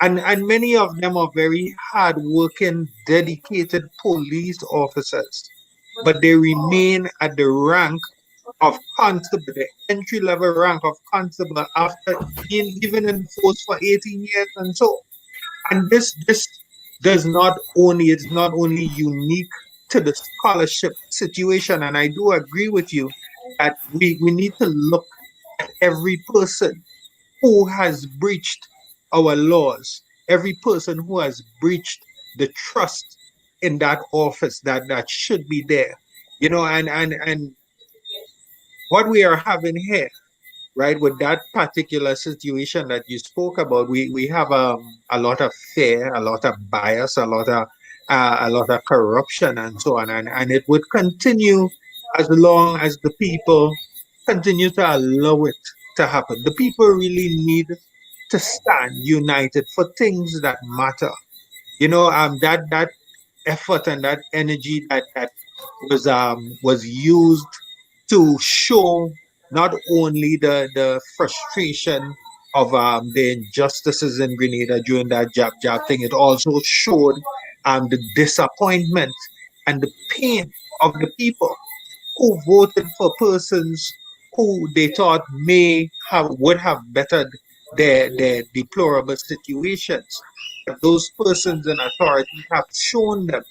And many of them are very hardworking, dedicated police officers, but they remain at the rank of constable, the entry level rank of constable after being even in the force for 18 years and so. And this does not only, it's not only unique to the scholarship situation, and I do agree with you that we need to look at every person who has breached our laws, every person who has breached the trust in that office that should be there. You know, and what we are having here, right, with that particular situation that you spoke about, we have a lot of fear, a lot of bias, a lot of corruption, and so on, and it would continue as long as the people continue to allow it to happen. The people really need to stand united for things that matter. You know, that effort and that energy that was used to show not only the frustration of the injustices in Grenada during that jab thing, it also showed the disappointment and the pain of the people who voted for persons who they thought may have would have bettered their deplorable situations. But those persons in authority have shown them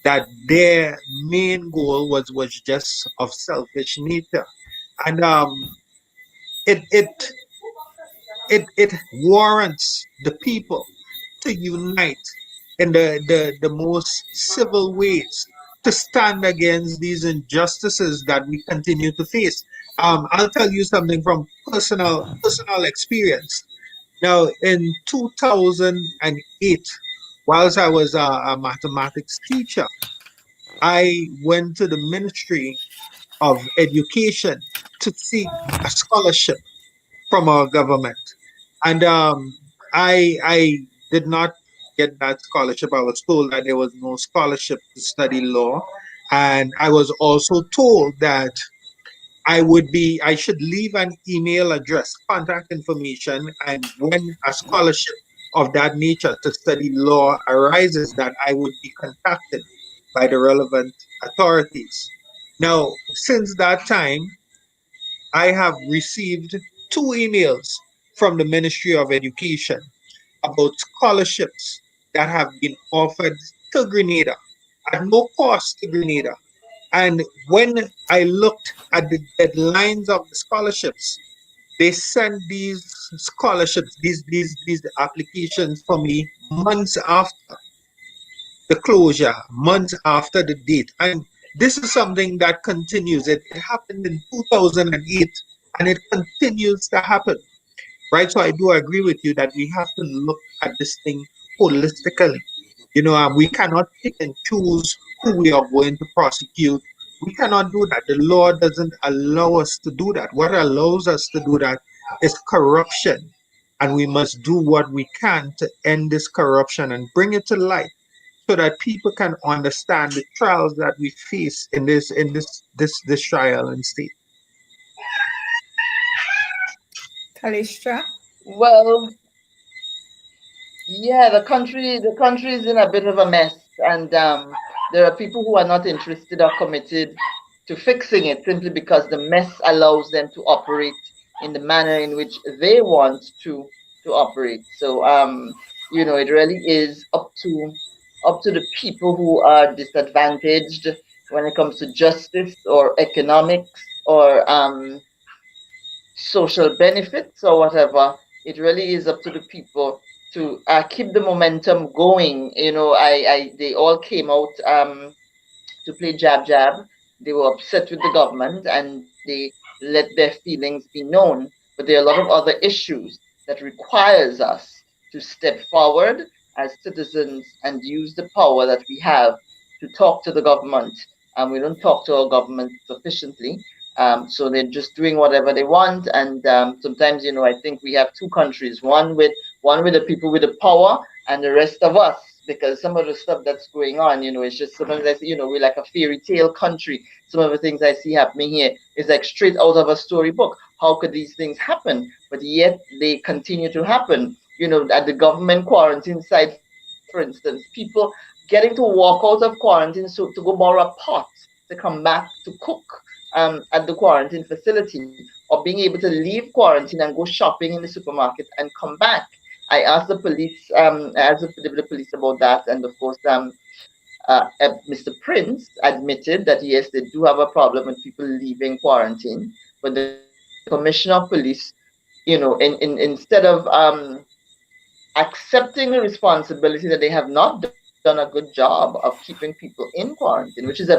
that their main goal was just of selfish nature, and it it it warrants the people to unite in the most civil ways to stand against these injustices that we continue to face. I'll tell you something from personal experience. Now, in 2008, whilst I was a mathematics teacher, I went to the Ministry of Education to seek a scholarship from our government. And I did not get that scholarship. I was told that there was no scholarship to study law. And I was also told that I should leave an email address, contact information, and when a scholarship of that nature to study law arises, that I would be contacted by the relevant authorities. Now, since that time, I have received two emails from the Ministry of Education about scholarships that have been offered to Grenada at no cost to Grenada. And when I looked at the deadlines of the scholarships, they sent these scholarships, these applications for me months after the closure, months after the date. And this is something that continues. It happened in 2008 and it continues to happen, right? So I do agree with you that we have to look at this thing holistically. You know, we cannot pick and choose who we are going to prosecute. We cannot do that. The law doesn't allow us to do that. What allows us to do that is corruption. And we must do what we can to end this corruption and bring it to light so that people can understand the trials that we face in this trial and state. Kalistra? Well, yeah, the country is in a bit of a mess, and there are people who are not interested or committed to fixing it simply because the mess allows them to operate in the manner in which they want to operate. So it really is up to the people who are disadvantaged when it comes to justice or economics or social benefits or whatever. It really is up to the people to keep the momentum going. They all came out to play jab jab. They were upset with the government and they let their feelings be known. But there are a lot of other issues that requires us to step forward as citizens and use the power that we have to talk to the government. And we don't talk to our government sufficiently. So they're just doing whatever they want. And sometimes, I think we have two countries, one with the people with the power and the rest of us because some of the stuff that's going on, it's just sometimes I see, we're like a fairy tale country. Some of the things I see happening here is like straight out of a storybook. How could these things happen? But yet they continue to happen. At the government quarantine side, for instance, people getting to walk out of quarantine so to go borrow a pot to come back to cook at the quarantine facility, or being able to leave quarantine and go shopping in the supermarket and come back. I asked the police, the police about that, and of course, Mr. Prince admitted that yes, they do have a problem with people leaving quarantine, but the commissioner of police, instead of accepting the responsibility that they have not done a good job of keeping people in quarantine, which is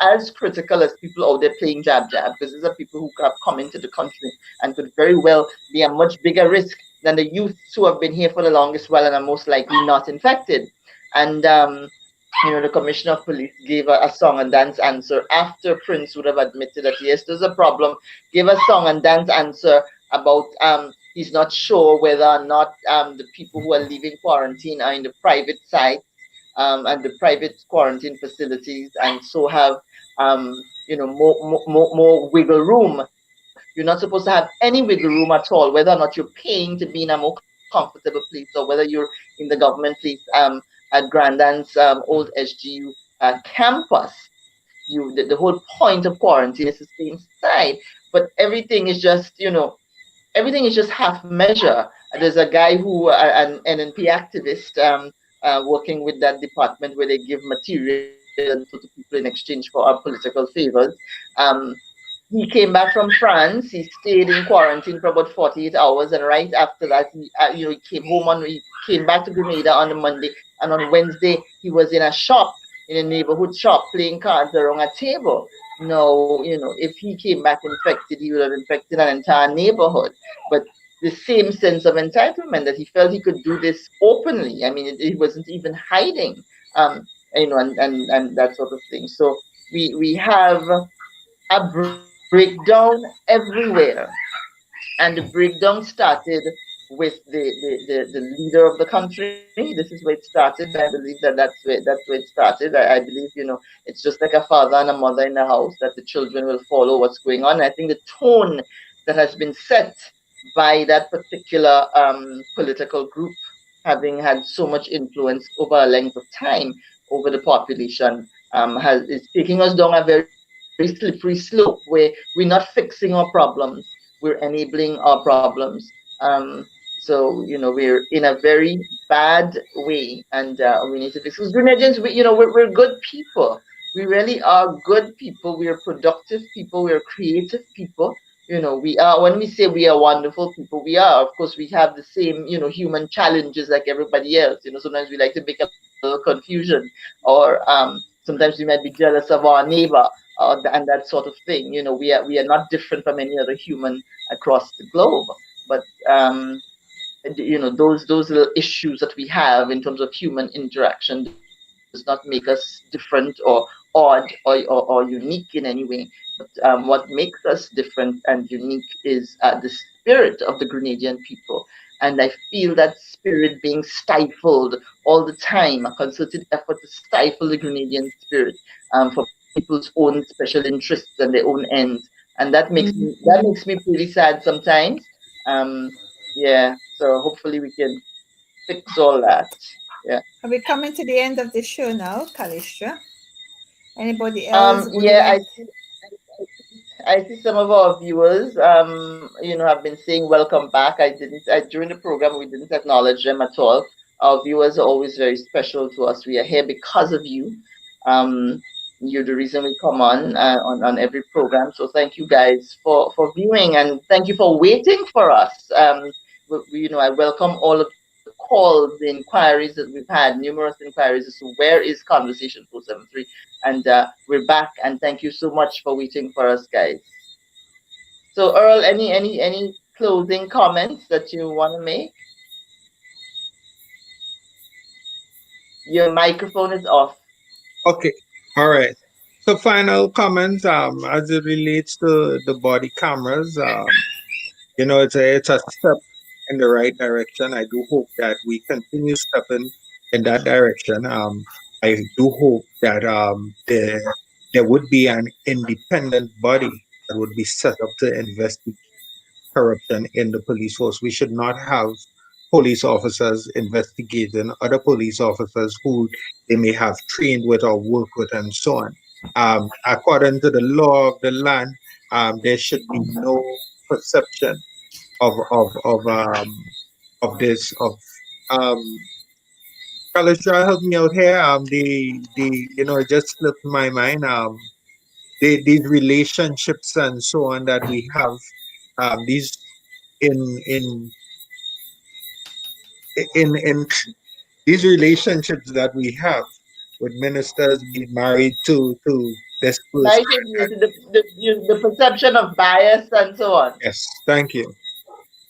as critical as people out there playing jab jab, because these are people who have come into the country and could very well be a much bigger risk than the youths who have been here for the longest while and are most likely not infected. And the commissioner of police gave a song and dance answer after Prince would have admitted that yes, there's a problem. Gave a song and dance answer about he's not sure whether or not the people who are leaving quarantine are in the private side and the private quarantine facilities, and so have more wiggle room. You're not supposed to have any wiggle room at all, whether or not you're paying to be in a more comfortable place, or whether you're in the government place at Grandin's old SGU campus. The whole point of quarantine is to stay inside, but everything is just half measure. There's a guy who an NNP activist working with that department where they give material to people in exchange for our political favors. He came back from France. He stayed in quarantine for about 48 hours, and right after that, he came back to Grenada on a Monday, and on Wednesday he was in a shop, in a neighborhood shop, playing cards around a table. No, if he came back infected, he would have infected an entire neighborhood. But the same sense of entitlement that he felt he could do this openly. I mean, he wasn't even hiding, and that sort of thing. So we have a breakdown everywhere, and the breakdown started with the leader of the country. This is where it started. I believe that's where it started. I believe it's just like a father and a mother in the house, that the children will follow what's going on. And I think the tone that has been set by that particular political group, having had so much influence over a length of time over the population, is taking us down a very slippery slope where we're not fixing our problems, we're enabling our problems. So we're in a very bad way, and we need to fix. Because Grenadians, we're good people. We really are good people. We are productive people. We are creative people. We are. When we say we are wonderful people, we are. Of course, we have the same human challenges like everybody else. Sometimes we like to make a little confusion, or sometimes we might be jealous of our neighbor, and that sort of thing. We are not different from any other human across the globe, but those little issues that we have in terms of human interaction does not make us different or odd or unique in any way. But what makes us different and unique is the spirit of the Grenadian people. And I feel that spirit being stifled all the time, a concerted effort to stifle the Grenadian spirit for people's own special interests and their own ends. And that makes me pretty sad sometimes. Yeah, so hopefully we can fix all that. Yeah. Are we coming to the end of the show now, Kalistra? Anybody else? Yeah, I see some of our viewers, have been saying welcome back. During the program, we didn't acknowledge them at all. Our viewers are always very special to us. We are here because of you. You're the reason we come on every program. So thank you guys for viewing, and thank you for waiting for us. I welcome all of the calls, the inquiries that we've had, numerous inquiries as to where is Conversation 473, and we're back. And thank you so much for waiting for us, guys. So Earl, any closing comments that you want to make? Your microphone is off. Okay. All right. So final comments as it relates to the body cameras. It's a step in the right direction. I do hope that we continue stepping in that direction. I do hope that there would be an independent body that would be set up to investigate corruption in the police force. We should not have police officers investigating other police officers who they may have trained with or worked with and so on. According to the law of the land, there should be no perception of this of um Kalisha, help me out here. It just slipped my mind. These relationships and so on that we have, these in in in these relationships that we have with ministers being married to this person. Like the perception of bias and so on. Yes, thank you.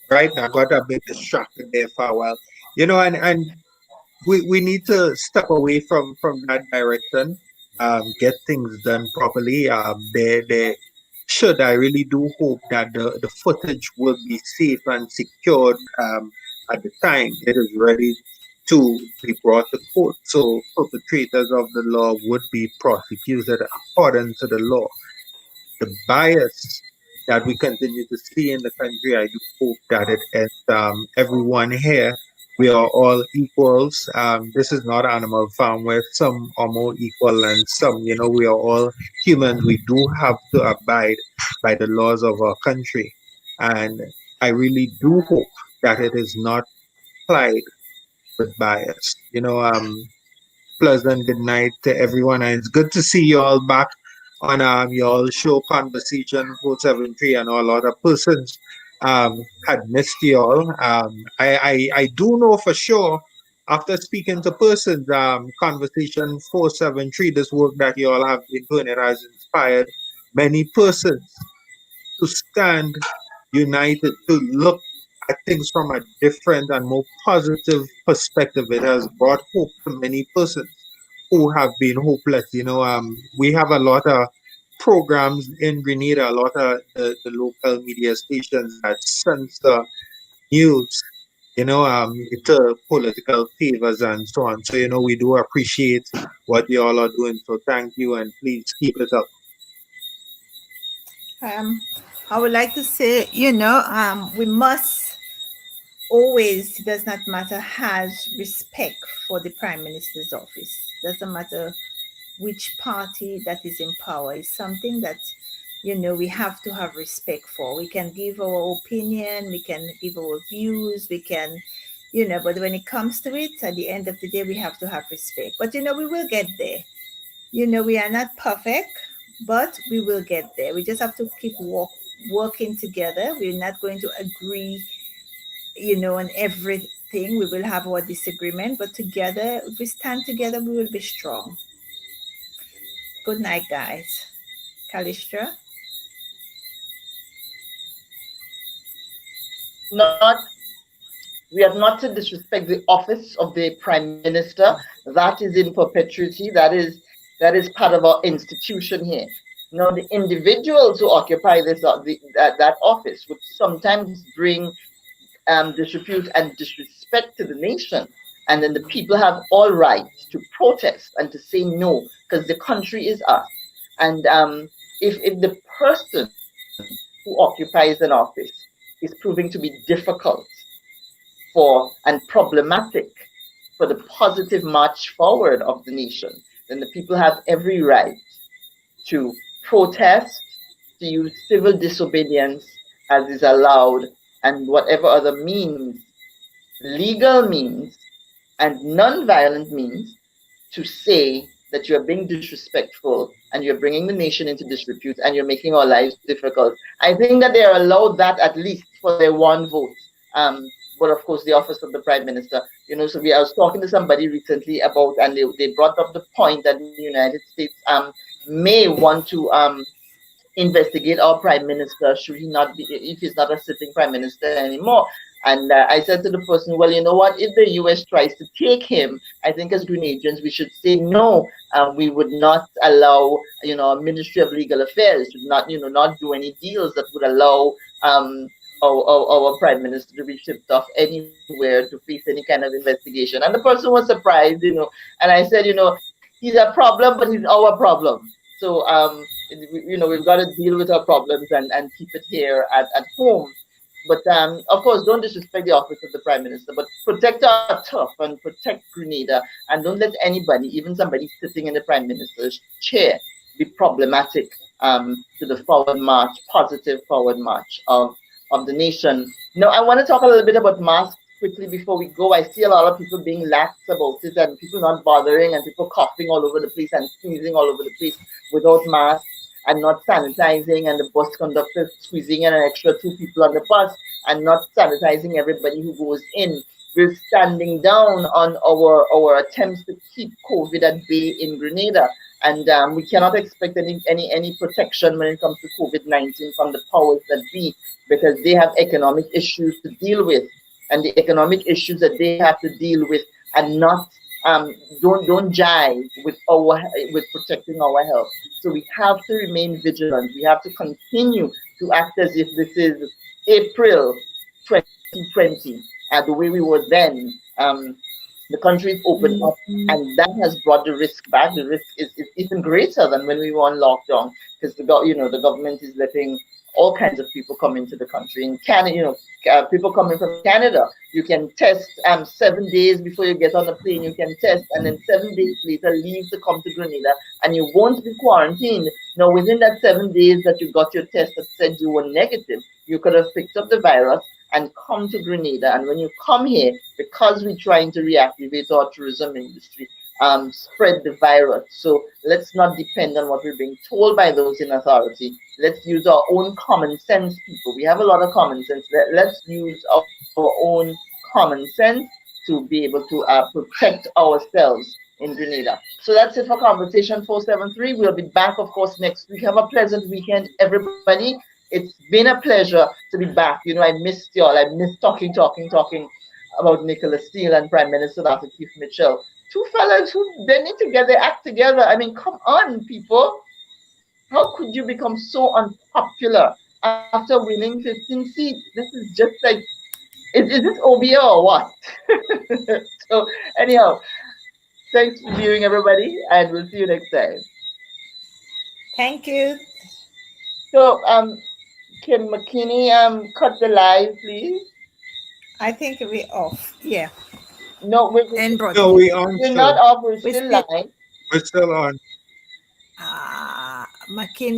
Right, I got a bit distracted there for a while. And we need to step away from that direction, get things done properly. They should. I really do hope that the footage will be safe and secured at the time it is ready to be brought to court. So perpetrators of the law would be prosecuted according to the law. The bias that we continue to see in the country, I do hope that it ends. Everyone here, we are all equals. This is not Animal Farm where some are more equal than some. We are all humans. We do have to abide by the laws of our country. And I really do hope that it is not applied with bias. Pleasant good night to everyone. And it's good to see you all back on your show Conversation 473. I know a lot of persons had missed you all. I do know for sure after speaking to persons, Conversation 473, this work that you all have been doing, it has inspired many persons to stand united, to look at things from a different and more positive perspective. It has brought hope to many persons who have been hopeless. We have a lot of programs in Grenada, a lot of the local media stations that censor news, to political favors and so on. So, we do appreciate what you all are doing. So thank you and please keep it up. I would like to say, we must always, it does not matter, has respect for the Prime Minister's office. Doesn't matter which party that is in power. It's something that, we have to have respect for. We can give our opinion, we can give our views, we can, but when it comes to it, at the end of the day, we have to have respect. But, we will get there. We are not perfect, but we will get there. We just have to keep working together. We're not going to agree, on everything. We will have our disagreement, but together, if we stand together, we will be strong. Good night, guys. Kalistra? We are not to disrespect the office of the Prime Minister. That is in perpetuity. That is part of our institution here. The individuals who occupy that office would sometimes bring disrepute and disrespect to the nation. And then the people have all right to protest and to say no, because the country is us. And if the person who occupies an office is proving to be difficult and problematic for the positive march forward of the nation, then the people have every right to protest, to use civil disobedience as is allowed, and whatever other means, legal means and non-violent means, to say that you're being disrespectful and you're bringing the nation into disrepute and you're making our lives difficult. I think that they are allowed that at least for their one vote. But of course, the office of the Prime Minister, I was talking to somebody recently about, and they brought up the point that the United States may want to investigate our Prime Minister should he not be, if he's not a sitting Prime Minister anymore. And I said to the person, well, you know what, if the US tries to take him, I think as Grenadians, we should say no. We would not allow, a Ministry of Legal Affairs to not do any deals that would allow our prime minister to be shipped off anywhere to face any kind of investigation. And the person was surprised, and I said, he's a problem, but he's our problem. So, we've got to deal with our problems and keep it here at home. But of course, don't disrespect the office of the prime minister, but protect our turf and protect Grenada, and don't let anybody, even somebody sitting in the prime minister's chair, be problematic to the forward march, positive forward march of the nation. Now, I want to talk a little bit about masks quickly before we go. I see a lot of people being lax about it and people not bothering and people coughing all over the place and sneezing all over the place without masks and not sanitizing, and the bus conductor squeezing in an extra 2 people on the bus and not sanitizing everybody who goes in. We're standing down on our attempts to keep COVID at bay in Grenada. And we cannot expect any protection when it comes to COVID-19 from the powers that be, because they have economic issues to deal with, and the economic issues that they have to deal with and not don't jive with protecting our health. So we have to remain vigilant. We have to continue to act as if this is April 2020, the way we were then. The country is opened up, and that has brought the risk back. The risk is even greater than when we were on lockdown, because the government is letting all kinds of people come into the country. In Canada, people coming from Canada, you can test 7 days before you get on the plane. You can test, and then 7 days later leave to come to Grenada, and you won't be quarantined. Now, within that 7 days that you got your test that said you were negative, you could have picked up the virus and come to Grenada. And when you come here, because we're trying to reactivate our tourism industry, spread the virus. So let's not depend on what we're being told by those in authority. Let's use our own common sense, people. We have a lot of common sense. Let's use our own common sense to be able to protect ourselves in Grenada. So that's it for Conversation 473. We'll be back, of course, next week. Have a pleasant weekend, everybody. It's been a pleasure to be back. I missed y'all. I missed talking about Nicholas Steele and Prime Minister Dr. Keith Mitchell. Two fellas who they need to get their act together. I mean, come on, people. How could you become so unpopular after winning 15 seats? This is just like, is this OBO or what? So anyhow, thanks for viewing, everybody, and we'll see you next time. Thank you. So, Kim McKinney, cut the live, please. I think we're off. Yeah. No, we're No, we on. We're not off. We're still live. We're still on. McKinney.